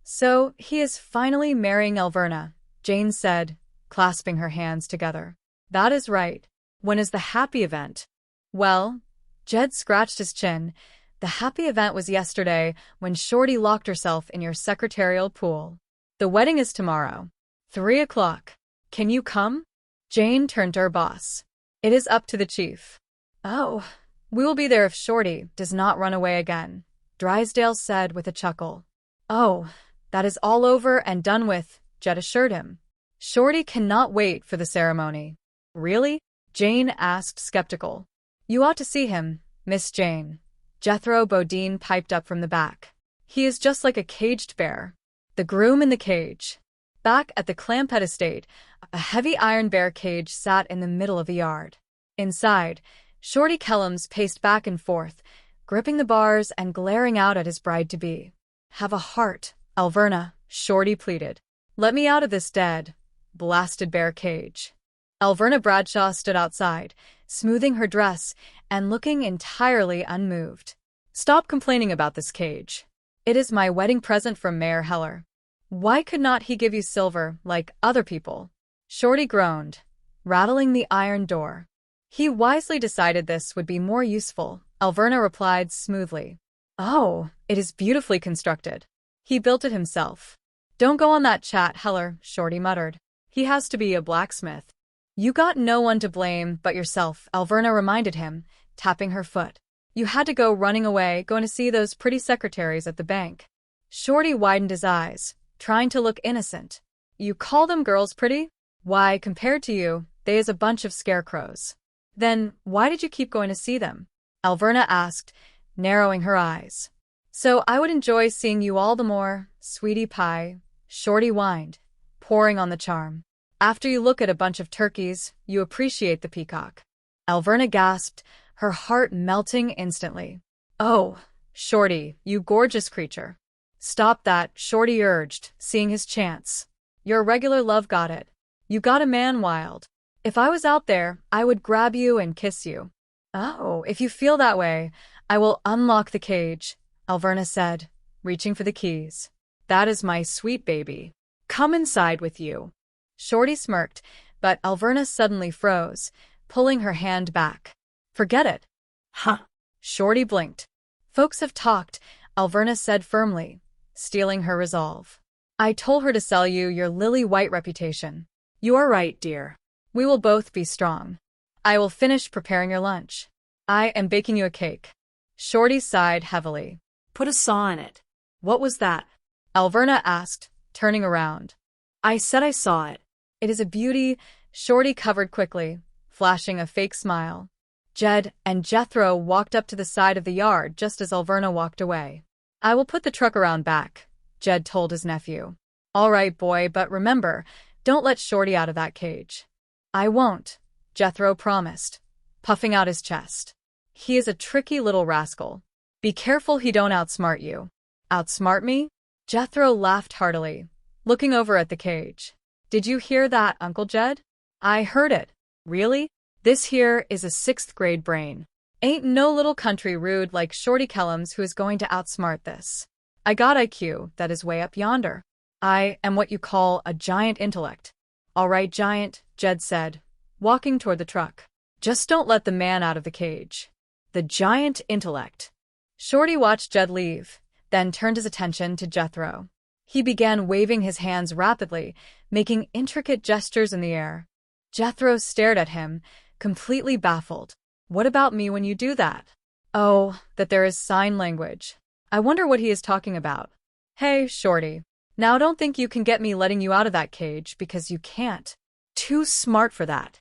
So he is finally marrying Alverna," Jane said, clasping her hands together. "That is right. When is the happy event?" "Well," Jed scratched his chin, "the happy event was yesterday when Shorty locked herself in your secretarial pool. The wedding is tomorrow. 3:00. Can you come?" Jane turned to her boss. "It is up to the chief." "Oh, we will be there if Shorty does not run away again," Drysdale said with a chuckle. "Oh, that is all over and done with," Jed assured him. "Shorty cannot wait for the ceremony." "Really?" Jane asked, skeptical. "You ought to see him, Miss Jane," Jethro Bodine piped up from the back. "He is just like a caged bear." The groom in the cage. Back at the Clampett estate, a heavy iron bear cage sat in the middle of the yard. Inside, Shorty Kellums paced back and forth, gripping the bars and glaring out at his bride-to-be. "Have a heart, Alverna," Shorty pleaded. "Let me out of this dead, blasted bear cage." Alverna Bradshaw stood outside, smoothing her dress and looking entirely unmoved. "Stop complaining about this cage. It is my wedding present from Mayor Heller. Why could not he give you silver like other people?" Shorty groaned, rattling the iron door. "He wisely decided this would be more useful," Alverna replied smoothly. "Oh, it is beautifully constructed. He built it himself." "Don't go on that chat, Heller," Shorty muttered. "He has to be a blacksmith." "You got no one to blame but yourself," Alverna reminded him, tapping her foot. "You had to go running away, going to see those pretty secretaries at the bank." Shorty widened his eyes, trying to look innocent. "You call them girls pretty? Why, compared to you, they is a bunch of scarecrows." "Then why did you keep going to see them?" Alverna asked, narrowing her eyes. "So I would enjoy seeing you all the more, sweetie pie," Shorty whined, pouring on the charm. "After you look at a bunch of turkeys, you appreciate the peacock." Alverna gasped, her heart melting instantly. "Oh, Shorty, you gorgeous creature." Stop that, Shorty urged, seeing his chance. Your regular love got it. You got a man wild. If I was out there, I would grab you and kiss you. Oh, if you feel that way, I will unlock the cage, Alverna said, reaching for the keys. That is my sweet baby. Come inside with you. Shorty smirked, but Alverna suddenly froze, pulling her hand back. Forget it. Huh. Shorty blinked. Folks have talked, Alverna said firmly, stealing her resolve. I told her to sell you your lily-white reputation. You are right, dear. We will both be strong. I will finish preparing your lunch. I am baking you a cake. Shorty sighed heavily. Put a saw in it. What was that? Alverna asked, turning around. I said I saw it. It is a beauty, Shorty covered quickly, flashing a fake smile. Jed and Jethro walked up to the side of the yard just as Alverna walked away. I will put the truck around back, Jed told his nephew. All right, boy, but remember, don't let Shorty out of that cage. I won't, Jethro promised, puffing out his chest. He is a tricky little rascal. Be careful he don't outsmart you. Outsmart me? Jethro laughed heartily, looking over at the cage. Did you hear that, Uncle Jed? I heard it. Really? This here is a 6th grade brain. Ain't no little country rude like Shorty Kellums who is going to outsmart this. I got IQ that is way up yonder. I am what you call a giant intellect. All right, giant, Jed said, walking toward the truck. Just don't let the man out of the cage. The giant intellect. Shorty watched Jed leave, then turned his attention to Jethro. He began waving his hands rapidly, making intricate gestures in the air. Jethro stared at him, completely baffled. What about me when you do that? Oh, that there is sign language. I wonder what he is talking about. Hey, Shorty. Now don't think you can get me letting you out of that cage, because you can't. Too smart for that.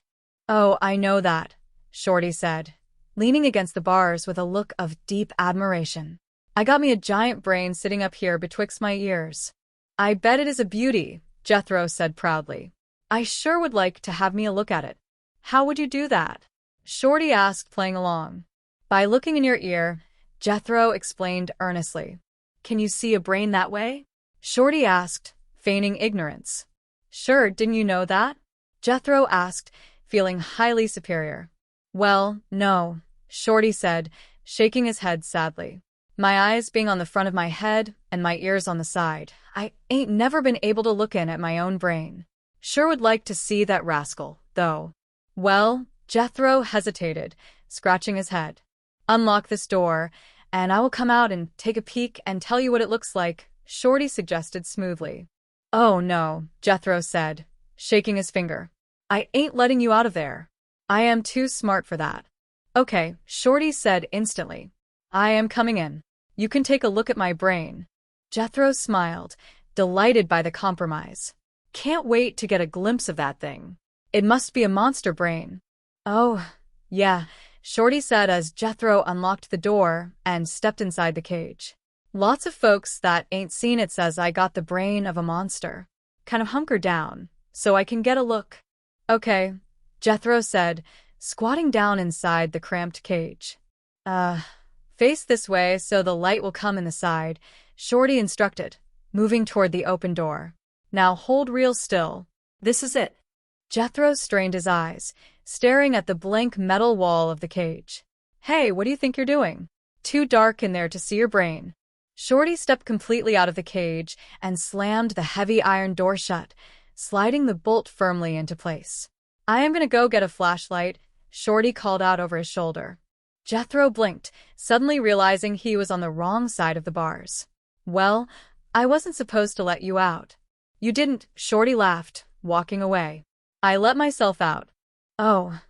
Oh, I know that, Shorty said, leaning against the bars with a look of deep admiration. I got me a giant brain sitting up here betwixt my ears. I bet it is a beauty, Jethro said proudly. I sure would like to have me a look at it. How would you do that? Shorty asked, playing along. By looking in your ear, Jethro explained earnestly. Can you see a brain that way? Shorty asked, feigning ignorance. Sure, didn't you know that? Jethro asked, feeling highly superior. Well, no, Shorty said, shaking his head sadly. My eyes being on the front of my head and my ears on the side, I ain't never been able to look in at my own brain. Sure would like to see that rascal, though. Well, Jethro hesitated, scratching his head. Unlock this door, and I will come out and take a peek and tell you what it looks like, Shorty suggested smoothly. Oh no, Jethro said, shaking his finger. I ain't letting you out of there. I am too smart for that. Okay, Shorty said instantly. I am coming in. You can take a look at my brain. Jethro smiled, delighted by the compromise. Can't wait to get a glimpse of that thing. It must be a monster brain. Oh, yeah, Shorty said as Jethro unlocked the door and stepped inside the cage. Lots of folks that ain't seen it says I got the brain of a monster. Kind of hunker down, so I can get a look. Okay, Jethro said, squatting down inside the cramped cage. Face this way so the light will come in the side, Shorty instructed, moving toward the open door. Now hold real still. This is it. Jethro strained his eyes, staring at the blank metal wall of the cage. Hey, what do you think you're doing? Too dark in there to see your brain. Shorty stepped completely out of the cage and slammed the heavy iron door shut, sliding the bolt firmly into place. I am gonna go get a flashlight, Shorty called out over his shoulder. Jethro blinked, suddenly realizing he was on the wrong side of the bars. Well, I wasn't supposed to let you out. You didn't, Shorty laughed, walking away. I let myself out. Oh,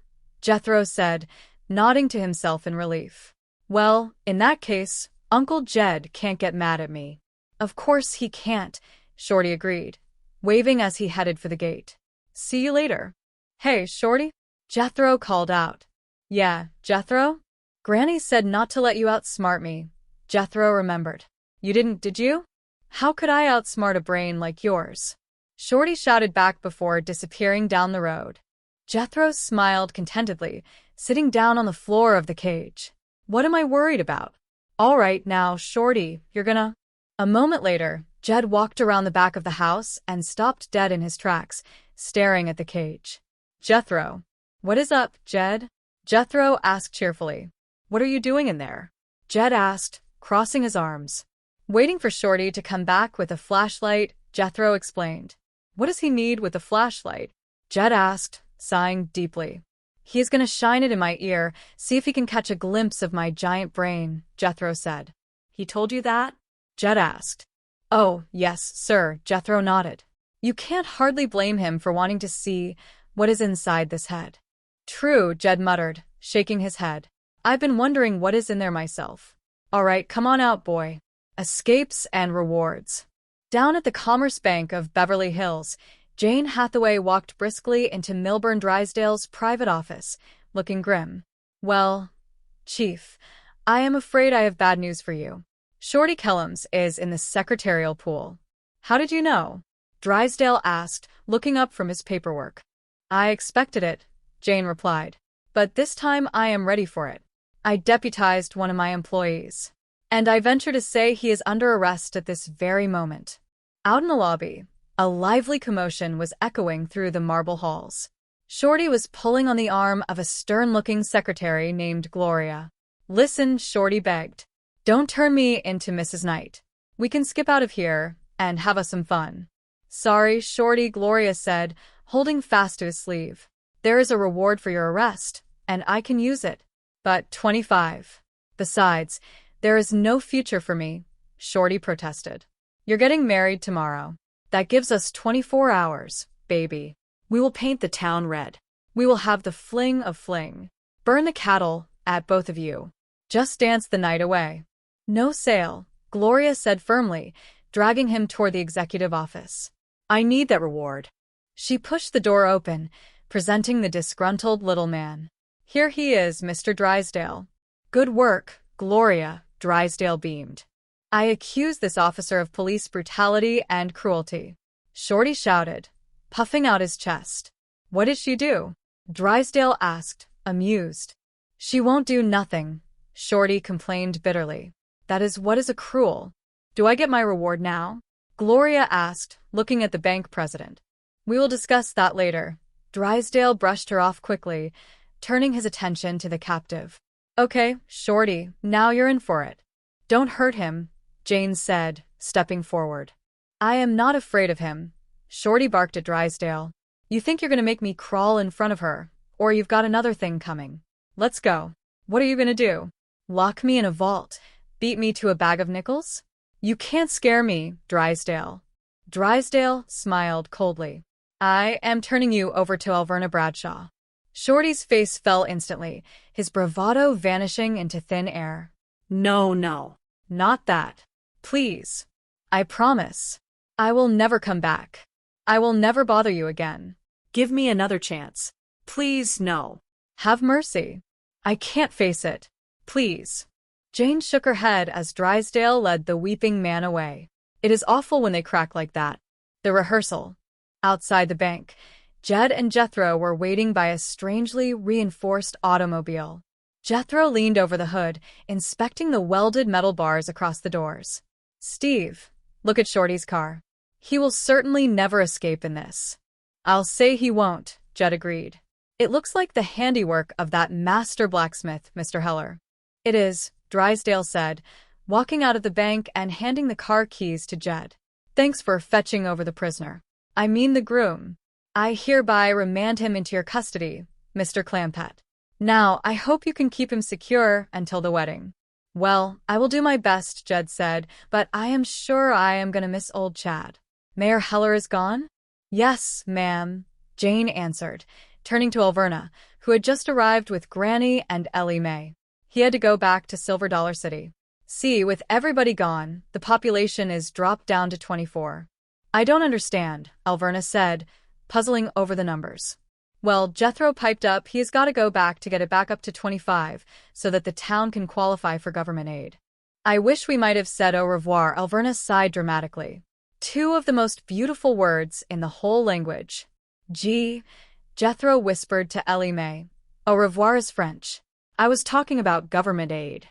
Jethro said, nodding to himself in relief. Well, in that case, Uncle Jed can't get mad at me. Of course he can't, Shorty agreed, waving as he headed for the gate. See you later. Hey, Shorty? Jethro called out. Yeah, Jethro? Granny said not to let you outsmart me, Jethro remembered. You didn't, did you? How could I outsmart a brain like yours? Shorty shouted back before disappearing down the road. Jethro smiled contentedly, sitting down on the floor of the cage. What am I worried about? All right, now, Shorty, you're gonna... A moment later, Jed walked around the back of the house and stopped dead in his tracks, staring at the cage. Jethro. What is up, Jed? Jethro asked cheerfully. What are you doing in there? Jed asked, crossing his arms. Waiting for Shorty to come back with a flashlight, Jethro explained. What does he need with a flashlight? Jed asked, sighing deeply. He is going to shine it in my ear, see if he can catch a glimpse of my giant brain, Jethro said. He told you that? Jed asked. Oh, yes, sir, Jethro nodded. You can't hardly blame him for wanting to see what is inside this head. True, Jed muttered, shaking his head. I've been wondering what is in there myself. All right, come on out, boy. Escapes and rewards. Down at the Commerce Bank of Beverly Hills, Jane Hathaway walked briskly into Milburn Drysdale's private office, looking grim. Well, Chief, I am afraid I have bad news for you. Shorty Kellums is in the secretarial pool. How did you know? Drysdale asked, looking up from his paperwork. I expected it, Jane replied. But this time I am ready for it. I deputized one of my employees. And I venture to say he is under arrest at this very moment. Out in the lobby, a lively commotion was echoing through the marble halls. Shorty was pulling on the arm of a stern-looking secretary named Gloria. Listen, Shorty begged. Don't turn me into Mrs. Knight. We can skip out of here and have us some fun. Sorry, Shorty, Gloria said, holding fast to his sleeve. There is a reward for your arrest, and I can use it. But 25. Besides, there is no future for me, Shorty protested. You're getting married tomorrow. That gives us 24 hours, baby. We will paint the town red. We will have the fling of fling. Burn the cattle at both of you. Just dance the night away. No sale, Gloria said firmly, dragging him toward the executive office. I need that reward. She pushed the door open, presenting the disgruntled little man. Here he is, Mr. Drysdale. Good work, Gloria, Drysdale beamed. I accuse this officer of police brutality and cruelty. Shorty shouted, puffing out his chest. What did she do? Drysdale asked, amused. She won't do nothing, Shorty complained bitterly. That is what is a cruel. Do I get my reward now? Gloria asked, looking at the bank president. We will discuss that later. Drysdale brushed her off quickly, turning his attention to the captive. Okay, Shorty, now you're in for it. Don't hurt him, Jane said, stepping forward. I am not afraid of him, Shorty barked at Drysdale. You think you're going to make me crawl in front of her, or you've got another thing coming. Let's go. What are you going to do? Lock me in a vault? Beat me to a bag of nickels? You can't scare me, Drysdale. Drysdale smiled coldly. I am turning you over to Alverna Bradshaw. Shorty's face fell instantly, his bravado vanishing into thin air. No, no. Not that. Please. I promise. I will never come back. I will never bother you again. Give me another chance. Please, no. Have mercy. I can't face it. Please. Jane shook her head as Drysdale led the weeping man away. It is awful when they crack like that. The rehearsal. Outside the bank, Jed and Jethro were waiting by a strangely reinforced automobile. Jethro leaned over the hood, inspecting the welded metal bars across the doors. Steve, look at Shorty's car. He will certainly never escape in this. I'll say he won't, Jed agreed. It looks like the handiwork of that master blacksmith, Mr. Heller. It is, Drysdale said, walking out of the bank and handing the car keys to Jed. Thanks for fetching over the prisoner. I mean the groom. I hereby remand him into your custody, Mr. Clampett. Now, I hope you can keep him secure until the wedding. Well, I will do my best, Jed said, but I am sure I am going to miss old Chad. Mayor Heller is gone? Yes, ma'am, Jane answered, turning to Alverna, who had just arrived with Granny and Ellie Mae. He had to go back to Silver Dollar City. See, with everybody gone, the population is dropped down to 24. I don't understand, Alverna said, puzzling over the numbers. Well, Jethro piped up he's got to go back to get it back up to 25 so that the town can qualify for government aid. I wish we might have said au revoir, Alverna sighed dramatically. Two of the most beautiful words in the whole language. Gee, Jethro whispered to Ellie Mae. Au revoir is French. I was talking about government aid.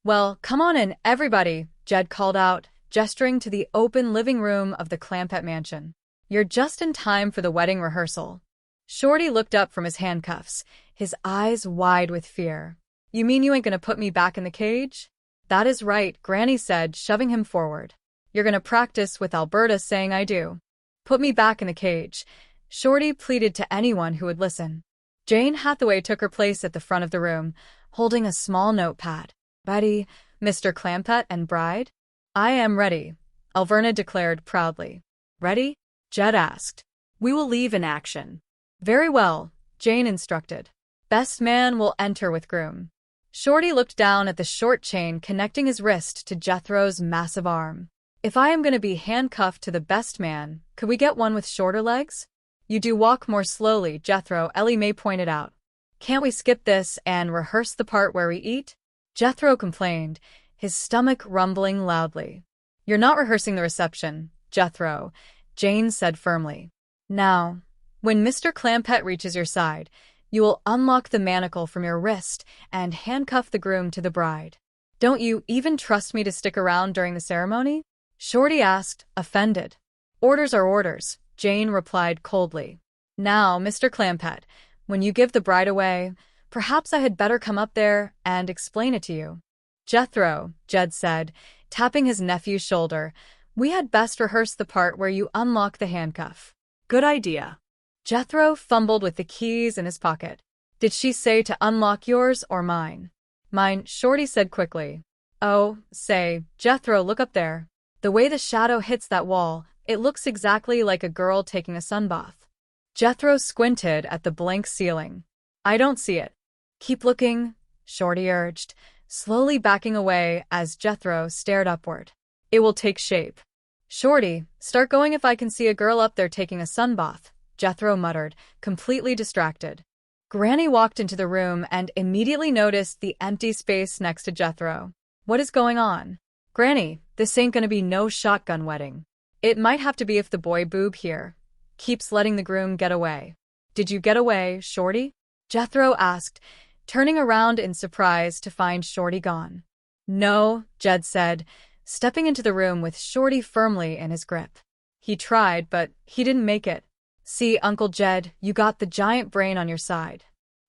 Well, come on in, everybody, Jed called out, gesturing to the open living room of the Clampett mansion. You're just in time for the wedding rehearsal. Shorty looked up from his handcuffs, his eyes wide with fear. You mean you ain't gonna put me back in the cage? That is right, Granny said, shoving him forward. You're gonna practice with Alberta saying I do. Put me back in the cage, Shorty pleaded to anyone who would listen. Jane Hathaway took her place at the front of the room, holding a small notepad. Ready, Mr. Clampett and bride? I am ready, Alverna declared proudly. Ready? Jed asked. We will leave in action. Very well, Jane instructed. Best man will enter with groom. Shorty looked down at the short chain connecting his wrist to Jethro's massive arm. If I am going to be handcuffed to the best man, could we get one with shorter legs? You do walk more slowly, Jethro, Ellie Mae pointed out. Can't we skip this and rehearse the part where we eat? Jethro complained, his stomach rumbling loudly. You're not rehearsing the reception, Jethro, Jane said firmly. Now, when Mr. Clampett reaches your side, you will unlock the manacle from your wrist and handcuff the groom to the bride. Don't you even trust me to stick around during the ceremony? Shorty asked, offended. Orders are orders, Jane replied coldly. Now, Mr. Clampett, when you give the bride away, perhaps I had better come up there and explain it to you. Jethro, Jed said, tapping his nephew's shoulder, we had best rehearse the part where you unlock the handcuff. Good idea. Jethro fumbled with the keys in his pocket. Did she say to unlock yours or mine? Mine, Shorty said quickly. Oh, say, Jethro, look up there. The way the shadow hits that wall, it looks exactly like a girl taking a sunbath. Jethro squinted at the blank ceiling. I don't see it. Keep looking, Shorty urged, slowly backing away as Jethro stared upward. It will take shape. Shorty, start going if I can see a girl up there taking a sunbath, Jethro muttered, completely distracted. Granny walked into the room and immediately noticed the empty space next to Jethro. What is going on? Granny, this ain't gonna be no shotgun wedding. It might have to be if the boy boob here keeps letting the groom get away. Did you get away, Shorty? Jethro asked, turning around in surprise to find Shorty gone. No, Jed said, stepping into the room with Shorty firmly in his grip. He tried, but he didn't make it. See, Uncle Jed, you got the giant brain on your side.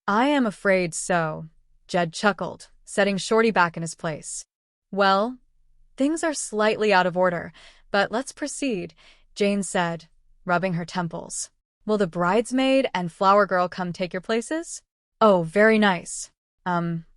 I am afraid so, Jed chuckled, setting Shorty back in his place. Well, things are slightly out of order, but let's proceed, Jane said, rubbing her temples. Will the bridesmaid and flower girl come take your places? Oh, very nice.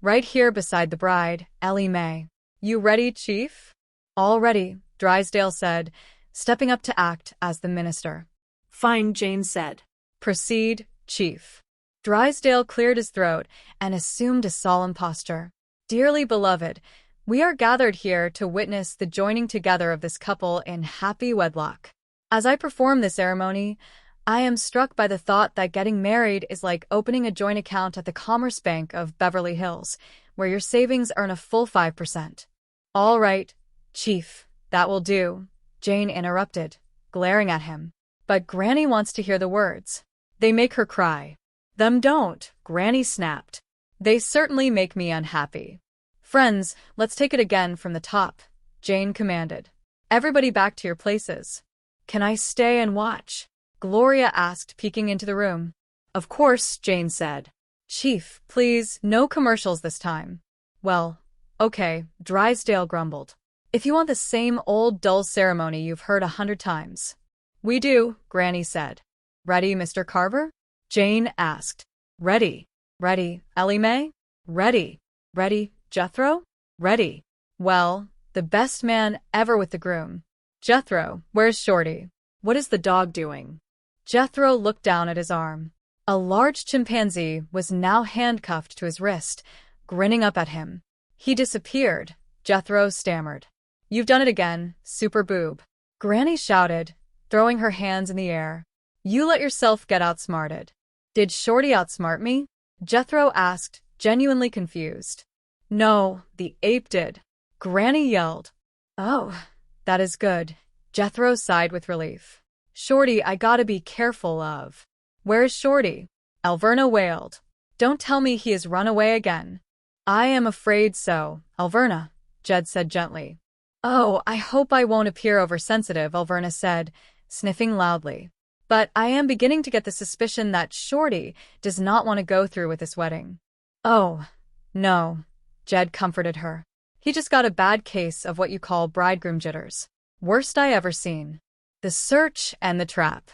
Right here beside the bride, Ellie Mae. You ready, Chief? All ready, Drysdale said, stepping up to act as the minister. Fine, Jane said. Proceed, Chief. Drysdale cleared his throat and assumed a solemn posture. Dearly beloved, we are gathered here to witness the joining together of this couple in happy wedlock. As I perform this ceremony, I am struck by the thought that getting married is like opening a joint account at the Commerce Bank of Beverly Hills, where your savings earn a full 5%. All right, Chief, that will do, Jane interrupted, glaring at him. But Granny wants to hear the words. They make her cry. Them don't, Granny snapped. They certainly make me unhappy. Friends, let's take it again from the top, Jane commanded. Everybody back to your places. Can I stay and watch? Gloria asked, peeking into the room. Of course, Jane said. Chief, please, no commercials this time. Well, okay, Drysdale grumbled. If you want the same old dull ceremony you've heard 100 times. We do, Granny said. Ready, Mr. Carver? Jane asked. Ready. Ready, Ellie Mae? Ready. Ready, Jethro? Ready. Well, the best man ever with the groom. Jethro, where's Shorty? What is the dog doing? Jethro looked down at his arm. A large chimpanzee was now handcuffed to his wrist, grinning up at him. He disappeared, Jethro stammered. You've done it again, super boob. Granny shouted, throwing her hands in the air. You let yourself get outsmarted. Did Shorty outsmart me? Jethro asked, genuinely confused. No, the ape did. Granny yelled. Oh, that is good. Jethro sighed with relief. Shorty, I gotta be careful of. Where's Shorty? Alverna wailed. Don't tell me he has run away again. I am afraid so, Alverna, Jed said gently. Oh, I hope I won't appear oversensitive, Alverna said, sniffing loudly. But I am beginning to get the suspicion that Shorty does not want to go through with this wedding. Oh, no, Jed comforted her. He just got a bad case of what you call bridegroom jitters. Worst I ever seen. The search and the trap.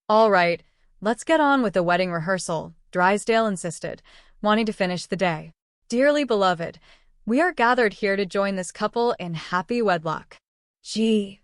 All right, let's get on with the wedding rehearsal, Drysdale insisted, wanting to finish the day. Dearly beloved, we are gathered here to join this couple in happy wedlock. Gee,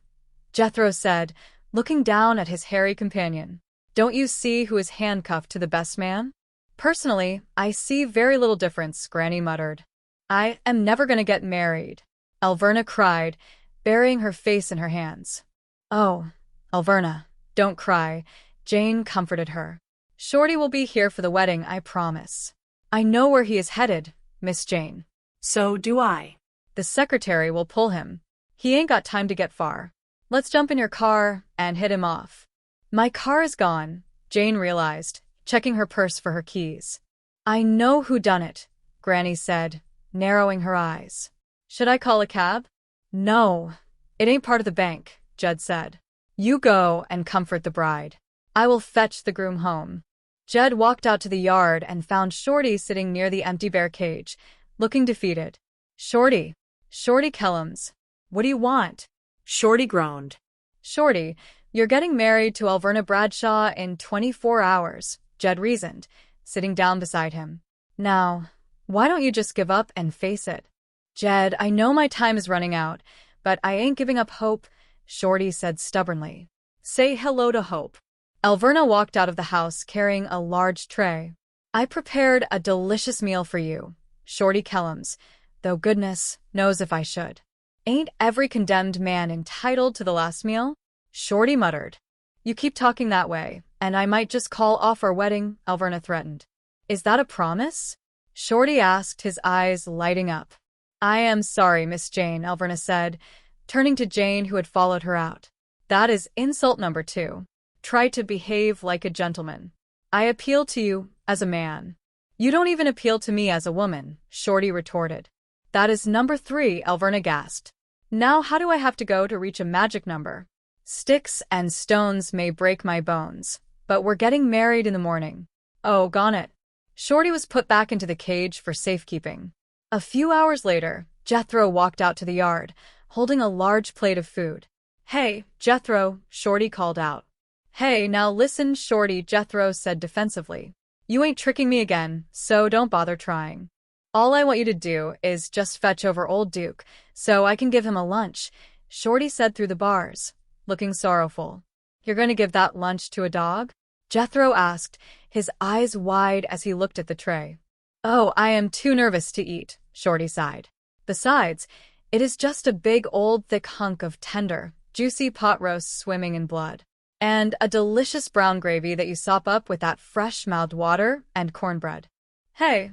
Jethro said, looking down at his hairy companion. Don't you see who is handcuffed to the best man? Personally, I see very little difference, Granny muttered. I am never going to get married, Alverna cried, burying her face in her hands. Oh, Alverna, don't cry, Jane comforted her. Shorty will be here for the wedding, I promise. I know where he is headed, Miss Jane. So do I. The secretary will pull him. He ain't got time to get far. Let's jump in your car and hit him off. My car is gone, Jane realized, checking her purse for her keys. I know who done it, Granny said, narrowing her eyes. Should I call a cab? No, it ain't part of the bank, Judd said. You go and comfort the bride. I will fetch the groom home. Judd walked out to the yard and found Shorty sitting near the empty bear cage, looking defeated. Shorty Kellums, what do you want? Shorty groaned. Shorty, you're getting married to Alverna Bradshaw in 24 hours, Judd reasoned, sitting down beside him. Now, why don't you just give up and face it? Jed, I know my time is running out, but I ain't giving up hope, Shorty said stubbornly. Say hello to hope. Alverna walked out of the house carrying a large tray. I prepared a delicious meal for you, Shorty Kellums, though goodness knows if I should. Ain't every condemned man entitled to the last meal? Shorty muttered. You keep talking that way, and I might just call off our wedding, Alverna threatened. Is that a promise? Shorty asked, his eyes lighting up. I am sorry, Miss Jane, Alverna said, turning to Jane, who had followed her out. That is insult number 2. Try to behave like a gentleman. I appeal to you as a man. You don't even appeal to me as a woman, Shorty retorted. That is number 3, Alverna gasped. Now how do I have to go to reach a magic number? Sticks and stones may break my bones, but we're getting married in the morning. Oh, gone it. Shorty was put back into the cage for safekeeping. A few hours later, Jethro walked out to the yard, holding a large plate of food. Hey, Jethro, Shorty called out. Hey, now listen, Shorty, Jethro said defensively. You ain't tricking me again, so don't bother trying. All I want you to do is just fetch over old Duke, so I can give him a lunch, Shorty said through the bars, looking sorrowful. You're going to give that lunch to a dog? Jethro asked, his eyes wide as he looked at the tray. Oh, I am too nervous to eat, Shorty sighed. Besides, it is just a big old thick hunk of tender, juicy pot roast swimming in blood. And a delicious brown gravy that you sop up with that fresh-mouthed water and cornbread. Hey,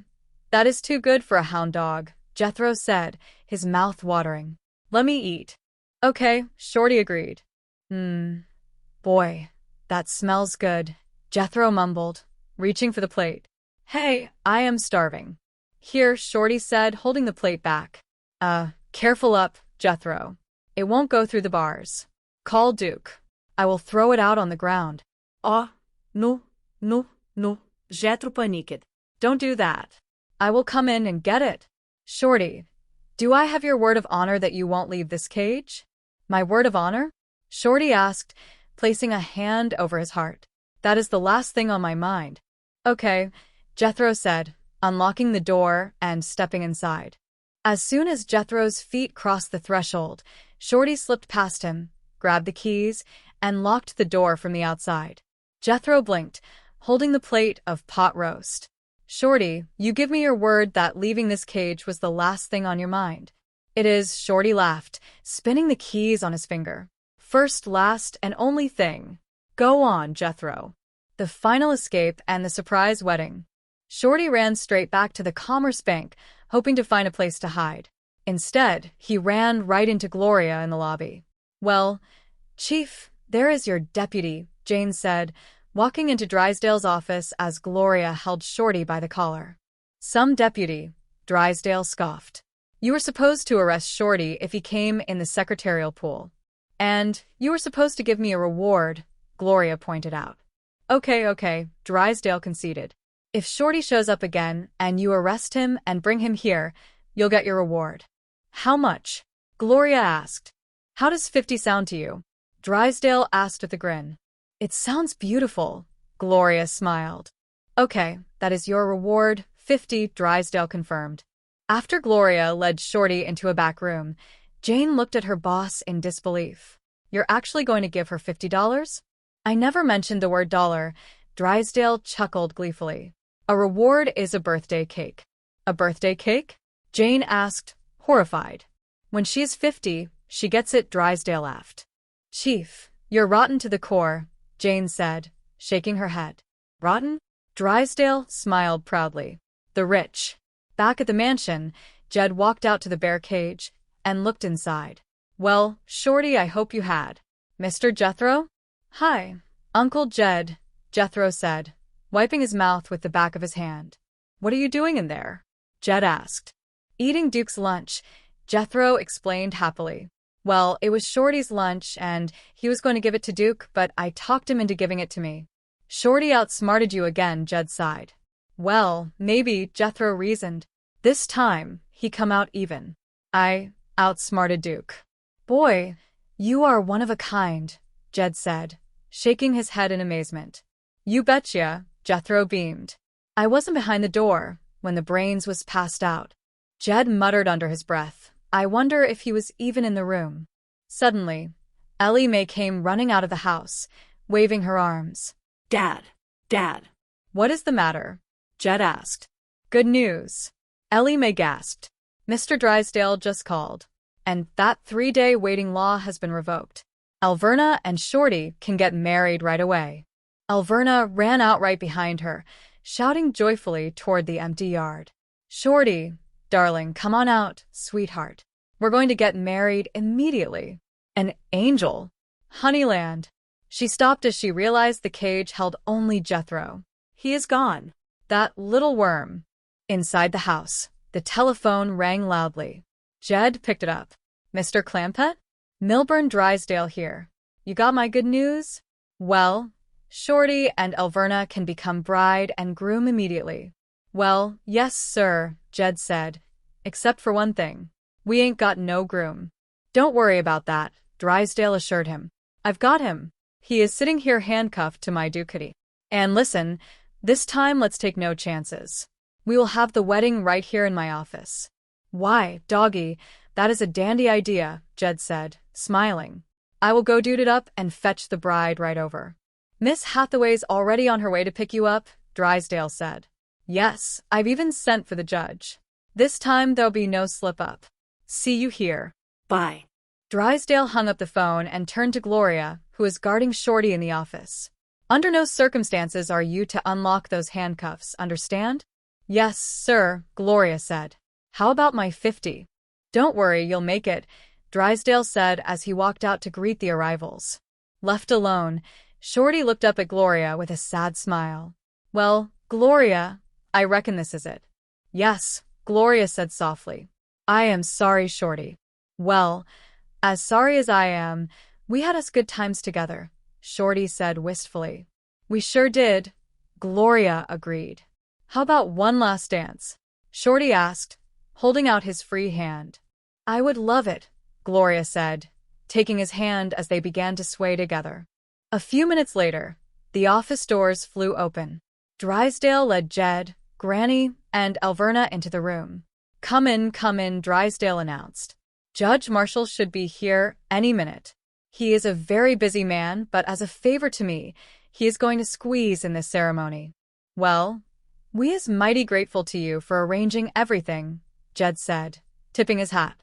that is too good for a hound dog, Jethro said, his mouth watering. Let me eat. Okay, Shorty agreed. Boy, that smells good, Jethro mumbled, reaching for the plate. Hey, I am starving. Here, Shorty said, holding the plate back. Careful up, Jethro. It won't go through the bars. Call Duke. I will throw it out on the ground. Oh, no, Jethro panicked. Don't do that. I will come in and get it. Shorty, do I have your word of honor that you won't leave this cage? My word of honor? Shorty asked, placing a hand over his heart. That is the last thing on my mind. Okay, Jethro said, unlocking the door and stepping inside. As soon as Jethro's feet crossed the threshold, Shorty slipped past him, grabbed the keys, and locked the door from the outside. Jethro blinked, holding the plate of pot roast. Shorty, you give me your word that leaving this cage was the last thing on your mind. It is, Shorty laughed, spinning the keys on his finger. First, last, and only thing. Go on, Jethro. The final escape and the surprise wedding. Shorty ran straight back to the Commerce Bank, hoping to find a place to hide. Instead, he ran right into Gloria in the lobby. Well, Chief, there is your deputy, Jane said, walking into Drysdale's office as Gloria held Shorty by the collar. Some deputy, Drysdale scoffed. You were supposed to arrest Shorty if he came in the secretarial pool. And you were supposed to give me a reward, Gloria pointed out. Okay, Drysdale conceded. If Shorty shows up again and you arrest him and bring him here, you'll get your reward. How much? Gloria asked. How does 50 sound to you? Drysdale asked with a grin. It sounds beautiful, Gloria smiled. Okay, that is your reward, 50, Drysdale confirmed. After Gloria led Shorty into a back room, Jane looked at her boss in disbelief. You're actually going to give her $50? I never mentioned the word dollar. Drysdale chuckled gleefully. A reward is a birthday cake. A birthday cake? Jane asked, horrified. When she's 50, she gets it, Drysdale laughed. Chief, you're rotten to the core, Jane said, shaking her head. Rotten? Drysdale smiled proudly. The rich. Back at the mansion, Jed walked out to the bear cage and looked inside. Well, Shorty, I hope you had. Mr. Jethro? Hi, Uncle Jed, Jethro said, wiping his mouth with the back of his hand. What are you doing in there? Jed asked. Eating Duke's lunch, Jethro explained happily. Well, it was Shorty's lunch, and he was going to give it to Duke, but I talked him into giving it to me. Shorty outsmarted you again, Jed sighed. Well, maybe, Jethro reasoned. This time, he come out even. I outsmarted Duke. Boy, you are one of a kind, Jed said, shaking his head in amazement. You betcha, Jethro beamed. I wasn't behind the door when the brains was passed out. Jed muttered under his breath. I wonder if he was even in the room. Suddenly, Ellie Mae came running out of the house, waving her arms. Dad. What is the matter? Jed asked. Good news. Ellie Mae gasped. Mr. Drysdale just called, and that 3-day waiting law has been revoked. Alverna and Shorty can get married right away. Alverna ran out right behind her, shouting joyfully toward the empty yard. Shorty, darling, come on out, sweetheart. We're going to get married immediately. An angel. Honeyland. She stopped as she realized the cage held only Jethro. He is gone. That little worm. Inside the house, the telephone rang loudly. Jed picked it up. Mr. Clampett? Milburn Drysdale here. You got my good news? Well, Shorty and Alverna can become bride and groom immediately. Well, yes, sir, Jed said. Except for one thing. We ain't got no groom. Don't worry about that, Drysdale assured him. I've got him. He is sitting here handcuffed to my Ducati. And listen, this time let's take no chances. We will have the wedding right here in my office. Why, doggy, that is a dandy idea, Jed said, smiling. I will go dude it up and fetch the bride right over. Miss Hathaway's already on her way to pick you up, Drysdale said. Yes, I've even sent for the judge. This time there'll be no slip-up. See you here. Bye. Drysdale hung up the phone and turned to Gloria, who was guarding Shorty in the office. Under no circumstances are you to unlock those handcuffs, understand? Yes, sir, Gloria said. How about my 50? Don't worry, you'll make it, Drysdale said as he walked out to greet the arrivals. Left alone, Shorty looked up at Gloria with a sad smile. Well, Gloria, I reckon this is it. Yes, Gloria said softly. I am sorry, Shorty. Well, as sorry as I am, we had us good times together, Shorty said wistfully. We sure did, Gloria agreed. How about one last dance? Shorty asked, holding out his free hand. I would love it, Gloria said, taking his hand as they began to sway together. A few minutes later, the office doors flew open. Drysdale led Jed, Granny, and Alverna into the room. Come in, Drysdale announced. Judge Marshall should be here any minute. He is a very busy man, but as a favor to me, he is going to squeeze in this ceremony. Well, we is mighty grateful to you for arranging everything, Jed said, tipping his hat.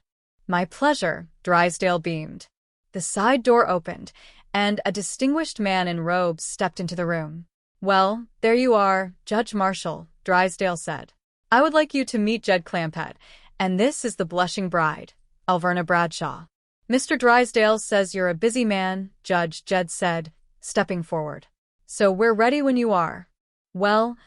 My pleasure, Drysdale beamed. The side door opened, and a distinguished man in robes stepped into the room. Well, there you are, Judge Marshall, Drysdale said. I would like you to meet Jed Clampett, and this is the blushing bride, Alverna Bradshaw. Mr. Drysdale says you're a busy man, Judge, Jed said, stepping forward. So we're ready when you are. Well,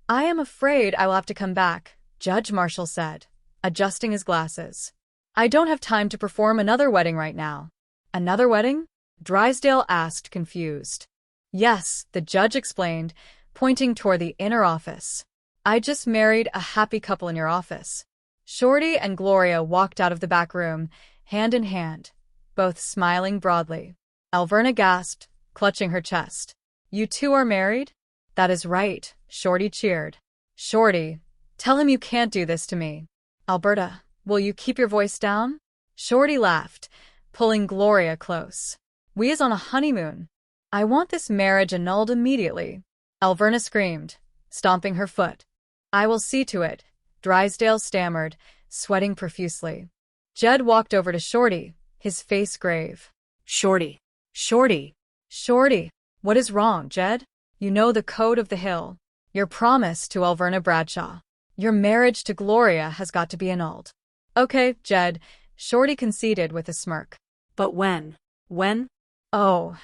I am afraid I will have to come back, Judge Marshall said, adjusting his glasses. I don't have time to perform another wedding right now. Another wedding? Drysdale asked, confused. Yes, the judge explained, pointing toward the inner office. I just married a happy couple in your office. Shorty and Gloria walked out of the back room, hand in hand, both smiling broadly. Alverna gasped, clutching her chest. You two are married? That is right, Shorty cheered. Shorty, tell him you can't do this to me. Alberta, will you keep your voice down? Shorty laughed, pulling Gloria close. We is on a honeymoon. I want this marriage annulled immediately. Alverna screamed, stomping her foot. I will see to it, Drysdale stammered, sweating profusely. Jed walked over to Shorty, his face grave. Shorty. Shorty. Shorty, what is wrong, Jed? You know the code of the hill. Your promise to Alverna Bradshaw. Your marriage to Gloria has got to be annulled. Okay, Jed, Shorty conceded with a smirk. But when? When? Oh,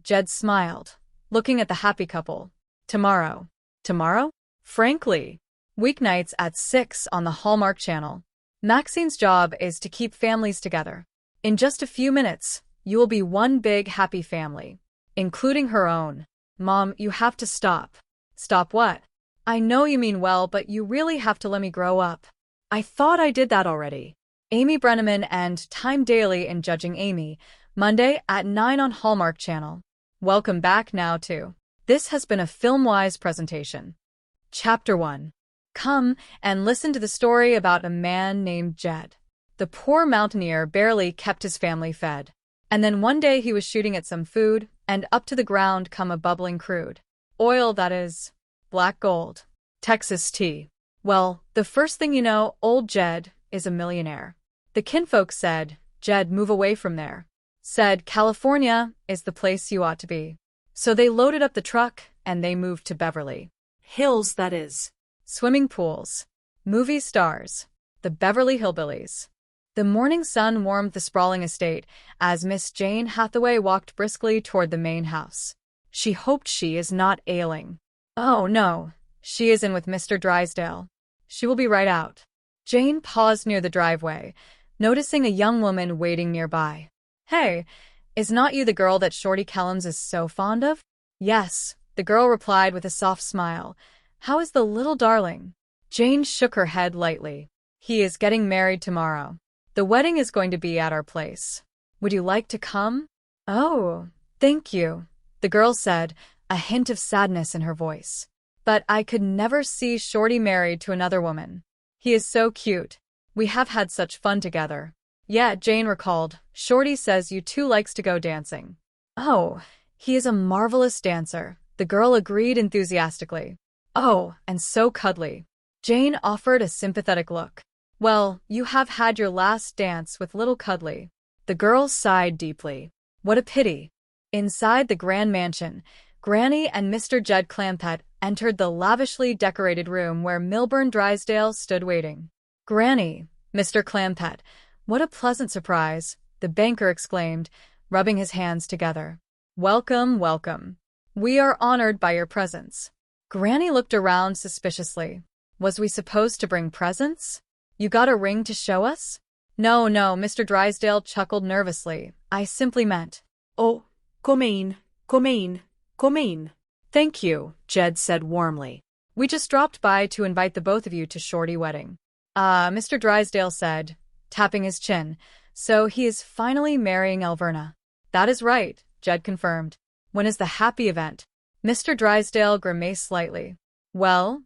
Jed smiled, looking at the happy couple. Tomorrow. Tomorrow? Frankly. Weeknights at 6 on the Hallmark Channel. Maxine's job is to keep families together. In just a few minutes, you will be one big happy family, including her own. Mom, you have to stop. Stop what? I know you mean well, but you really have to let me grow up. I thought I did that already. Amy Brenneman and Time Daily in Judging Amy, Monday at 9 on Hallmark Channel. Welcome back now to. This has been a FilmWise presentation. Chapter 1. Come and listen to the story about a man named Jed. The poor mountaineer barely kept his family fed. And then one day he was shooting at some food, and up to the ground come a bubbling crude. Oil, that is. Black gold. Texas tea. Well, the first thing you know, old Jed is a millionaire. The kinfolk said, Jed, move away from there. Said, California is the place you ought to be. So they loaded up the truck, and they moved to Beverly. Hills, that is. Swimming pools. Movie stars. The Beverly Hillbillies. The morning sun warmed the sprawling estate as Miss Jane Hathaway walked briskly toward the main house. She hoped she is not ailing. Oh, no. She is in with Mr. Drysdale. She will be right out. Jane paused near the driveway, noticing a young woman waiting nearby. Hey, is not you the girl that Shorty Kellums is so fond of? Yes, the girl replied with a soft smile. How is the little darling? Jane shook her head lightly. He is getting married tomorrow. The wedding is going to be at our place. Would you like to come? Oh, thank you, the girl said, a hint of sadness in her voice. But I could never see Shorty married to another woman. He is so cute. We have had such fun together. Yeah, Jane recalled. Shorty says you two likes to go dancing. Oh, he is a marvelous dancer, the girl agreed enthusiastically. Oh, and so cuddly. Jane offered a sympathetic look. Well, you have had your last dance with little Cuddly. The girl sighed deeply. What a pity. Inside the grand mansion, Granny and Mr. Jed Clampett entered the lavishly decorated room where Milburn Drysdale stood waiting. Granny, Mr. Clampett, what a pleasant surprise, the banker exclaimed, rubbing his hands together. Welcome, welcome. We are honored by your presence. Granny looked around suspiciously. Was we supposed to bring presents? You got a ring to show us? No, Mr. Drysdale chuckled nervously. I simply meant. Oh, come in. Thank you, Jed said warmly. We just dropped by to invite the both of you to Shorty wedding. Mr. Drysdale said, tapping his chin. So he is finally marrying Alverna. That is right, Jed confirmed. When is the happy event? Mr. Drysdale grimaced slightly. Well,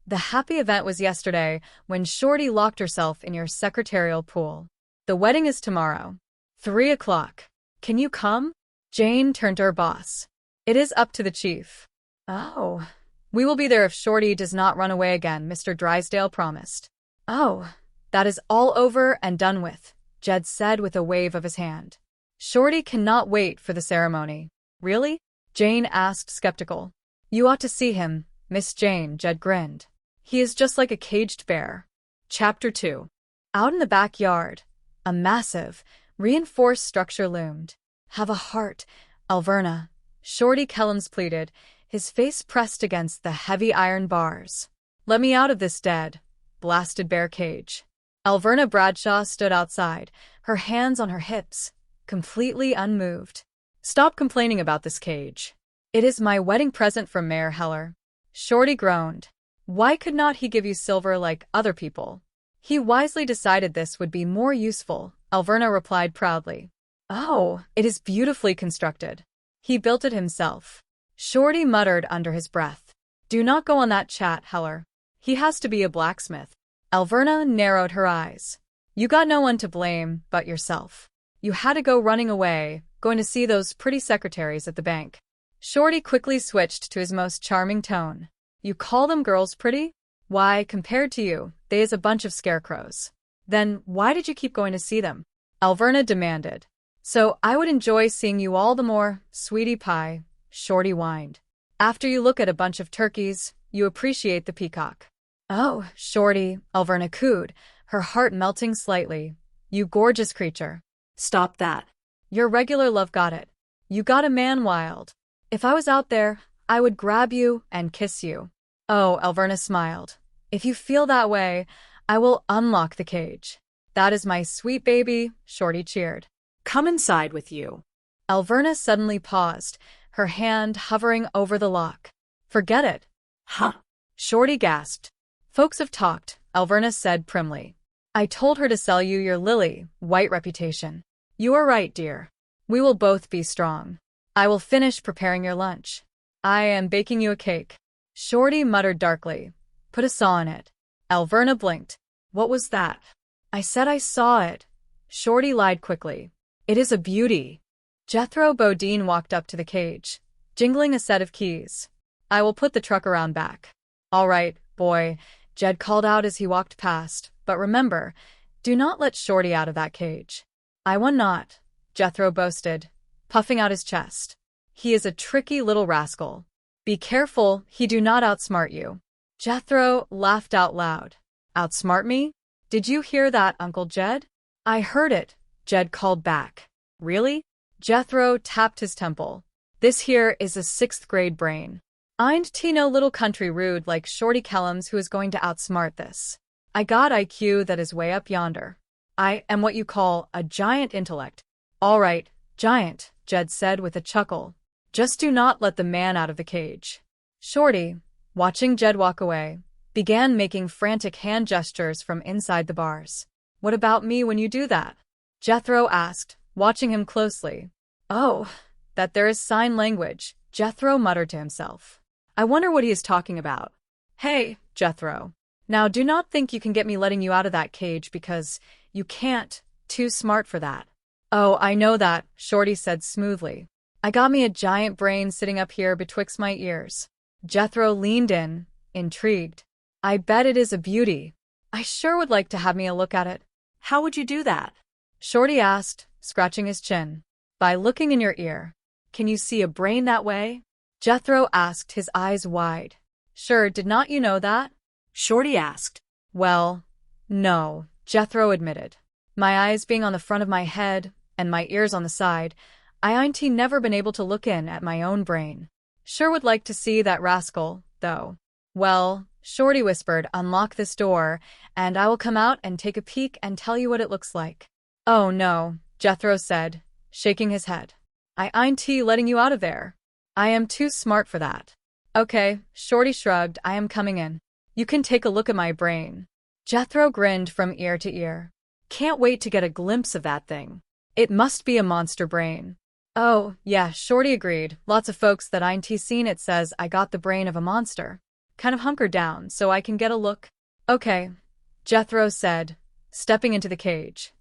the happy event was yesterday when Shorty locked herself in your secretarial pool. The wedding is tomorrow. 3 o'clock. Can you come? Jane turned to her boss. It is up to the chief. Oh. We will be there if Shorty does not run away again, Mr. Drysdale promised. Oh, that is all over and done with, Jed said with a wave of his hand. Shorty cannot wait for the ceremony. Really? Jane asked, skeptical. You ought to see him, Miss Jane, Jed grinned. He is just like a caged bear. Chapter 2. Out in the backyard, a massive, reinforced structure loomed. Have a heart, Alverna, Shorty Kellums pleaded, his face pressed against the heavy iron bars. Let me out of this dead, blasted bear cage. Alverna Bradshaw stood outside, her hands on her hips, completely unmoved. Stop complaining about this cage. It is my wedding present from Mayor Heller. Shorty groaned. Why could not he give you silver like other people? He wisely decided this would be more useful, Alverna replied proudly. Oh, it is beautifully constructed. He built it himself. Shorty muttered under his breath. Do not go on that chat, Heller. He has to be a blacksmith. Alverna narrowed her eyes. You got no one to blame but yourself. You had to go running away, going to see those pretty secretaries at the bank. Shorty quickly switched to his most charming tone. You call them girls pretty? Why, compared to you, they is a bunch of scarecrows. Then why did you keep going to see them? Alverna demanded. So I would enjoy seeing you all the more, sweetie pie, Shorty whined. After you look at a bunch of turkeys, you appreciate the peacock. Oh, Shorty, Alverna cooed, her heart melting slightly. You gorgeous creature. Stop that. Your regular love got it. You got a man wild. If I was out there, I would grab you and kiss you. Oh, Alverna smiled. If you feel that way, I will unlock the cage. That is my sweet baby, Shorty cheered. Come inside with you. Alverna suddenly paused, her hand hovering over the lock. Forget it. Huh? Shorty gasped. Folks have talked, Alverna said primly. I told her to sell you your lily white reputation. You are right, dear. We will both be strong. I will finish preparing your lunch. I am baking you a cake. Shorty muttered darkly. Put a saw in it. Alverna blinked. What was that? I said I saw it. Shorty lied quickly. It is a beauty. Jethro Bodine walked up to the cage, jingling a set of keys. I will put the truck around back. All right, boy, Jed called out as he walked past, but remember, do not let Shorty out of that cage. I will not, Jethro boasted, puffing out his chest. He is a tricky little rascal. Be careful he do not outsmart you. Jethro laughed out loud. Outsmart me? Did you hear that, Uncle Jed? I heard it, Jed called back. Really? Jethro tapped his temple. This here is a 6th grade brain. Ain't no little country rude like Shorty Kellums who is going to outsmart this. I got IQ that is way up yonder. I am what you call a giant intellect. All right, giant, Jed said with a chuckle. Just do not let the man out of the cage. Shorty, watching Jed walk away, began making frantic hand gestures from inside the bars. What about me when you do that? Jethro asked, watching him closely. Oh, that there is sign language, Jethro muttered to himself. I wonder what he is talking about. Hey, Jethro. Now do not think you can get me letting you out of that cage because you can't. Too smart for that. Oh, I know that, Shorty said smoothly. I got me a giant brain sitting up here betwixt my ears. Jethro leaned in, intrigued. I bet it is a beauty. I sure would like to have me a look at it. How would you do that? Shorty asked, scratching his chin. By looking in your ear. Can you see a brain that way? Jethro asked, his eyes wide. Sure, did not you know that? Shorty asked. Well, no, Jethro admitted. My eyes being on the front of my head, and my ears on the side, I ain't never been able to look in at my own brain. Sure would like to see that rascal, though. Well, Shorty whispered, unlock this door, and I will come out and take a peek and tell you what it looks like. Oh no, Jethro said, shaking his head. I ain't letting you out of there. I am too smart for that. Okay, Shorty shrugged, I am coming in. You can take a look at my brain. Jethro grinned from ear to ear. Can't wait to get a glimpse of that thing. It must be a monster brain. Oh, yeah, Shorty agreed. Lots of folks that ain't seen it says I got the brain of a monster. Kind of hunker down so I can get a look. Okay, Jethro said, stepping into the cage.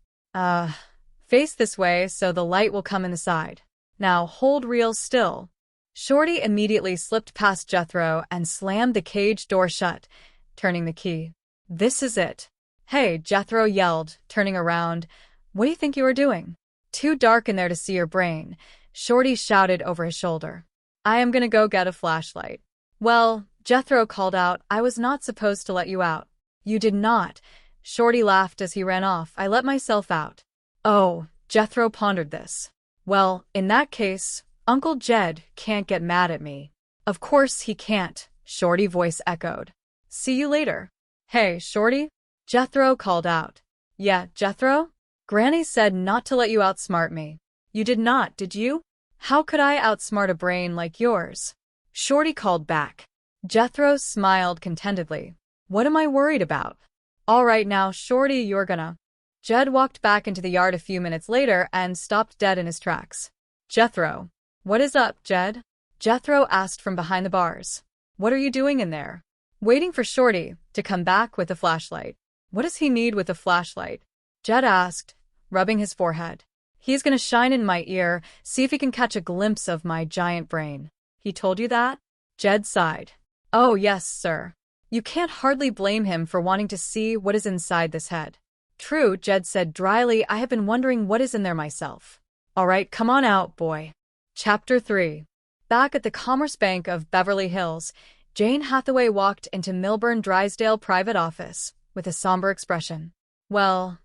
Face this way so the light will come in the side. Now hold real still. Shorty immediately slipped past Jethro and slammed the cage door shut, turning the key. This is it. Hey, Jethro yelled, turning around. What do you think you are doing? Too dark in there to see your brain, Shorty shouted over his shoulder. I am gonna go get a flashlight. Well, Jethro called out, I was not supposed to let you out. You did not. Shorty laughed as he ran off. I let myself out. Oh, Jethro pondered this. Well, in that case, Uncle Jed can't get mad at me. Of course he can't, Shorty voice echoed. See you later. Hey, Shorty? Jethro called out. Yeah, Jethro? Granny said not to let you outsmart me. You did not, did you? How could I outsmart a brain like yours? Shorty called back. Jethro smiled contentedly. What am I worried about? All right now, Shorty, you're gonna. Jed walked back into the yard a few minutes later and stopped dead in his tracks. Jethro. What is up, Jed? Jethro asked from behind the bars. What are you doing in there? Waiting for Shorty to come back with a flashlight. What does he need with a flashlight? Jed asked, rubbing his forehead. He's gonna shine in my ear, see if he can catch a glimpse of my giant brain. He told you that? Jed sighed. Oh, yes, sir. You can't hardly blame him for wanting to see what is inside this head. True, Jed said dryly. I have been wondering what is in there myself. All right, come on out, boy. Chapter 3. Back at the Commerce Bank of Beverly Hills, Jane Hathaway walked into Milburn Drysdale private office with a somber expression. Well,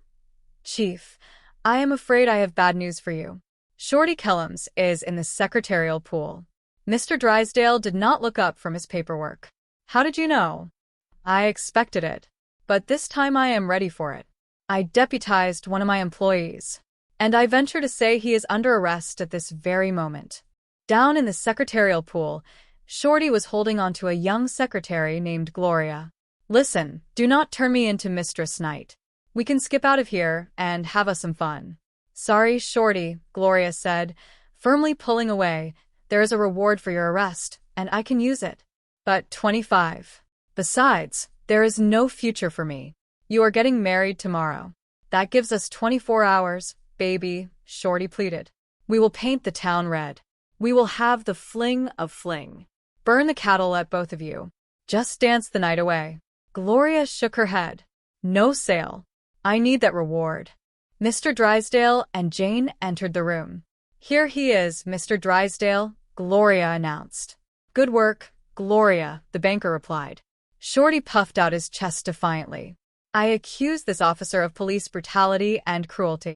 Chief, I am afraid I have bad news for you. Shorty Kellums is in the secretarial pool. Mr. Drysdale did not look up from his paperwork. How did you know? I expected it, but this time I am ready for it. I deputized one of my employees, and I venture to say he is under arrest at this very moment. Down in the secretarial pool, Shorty was holding onto a young secretary named Gloria. Listen, do not turn me into Mistress Knight. We can skip out of here and have us some fun. Sorry, Shorty, Gloria said, firmly pulling away. There is a reward for your arrest, and I can use it. But 25. Besides, there is no future for me. You are getting married tomorrow. That gives us 24 hours, baby, Shorty pleaded. We will paint the town red. We will have the fling of fling. Burn the cattle at both of you. Just dance the night away. Gloria shook her head. No sale. I need that reward. Mr. Drysdale and Jane entered the room. Here he is, Mr. Drysdale, Gloria announced. Good work, Gloria, the banker replied. Shorty puffed out his chest defiantly. I accuse this officer of police brutality and cruelty.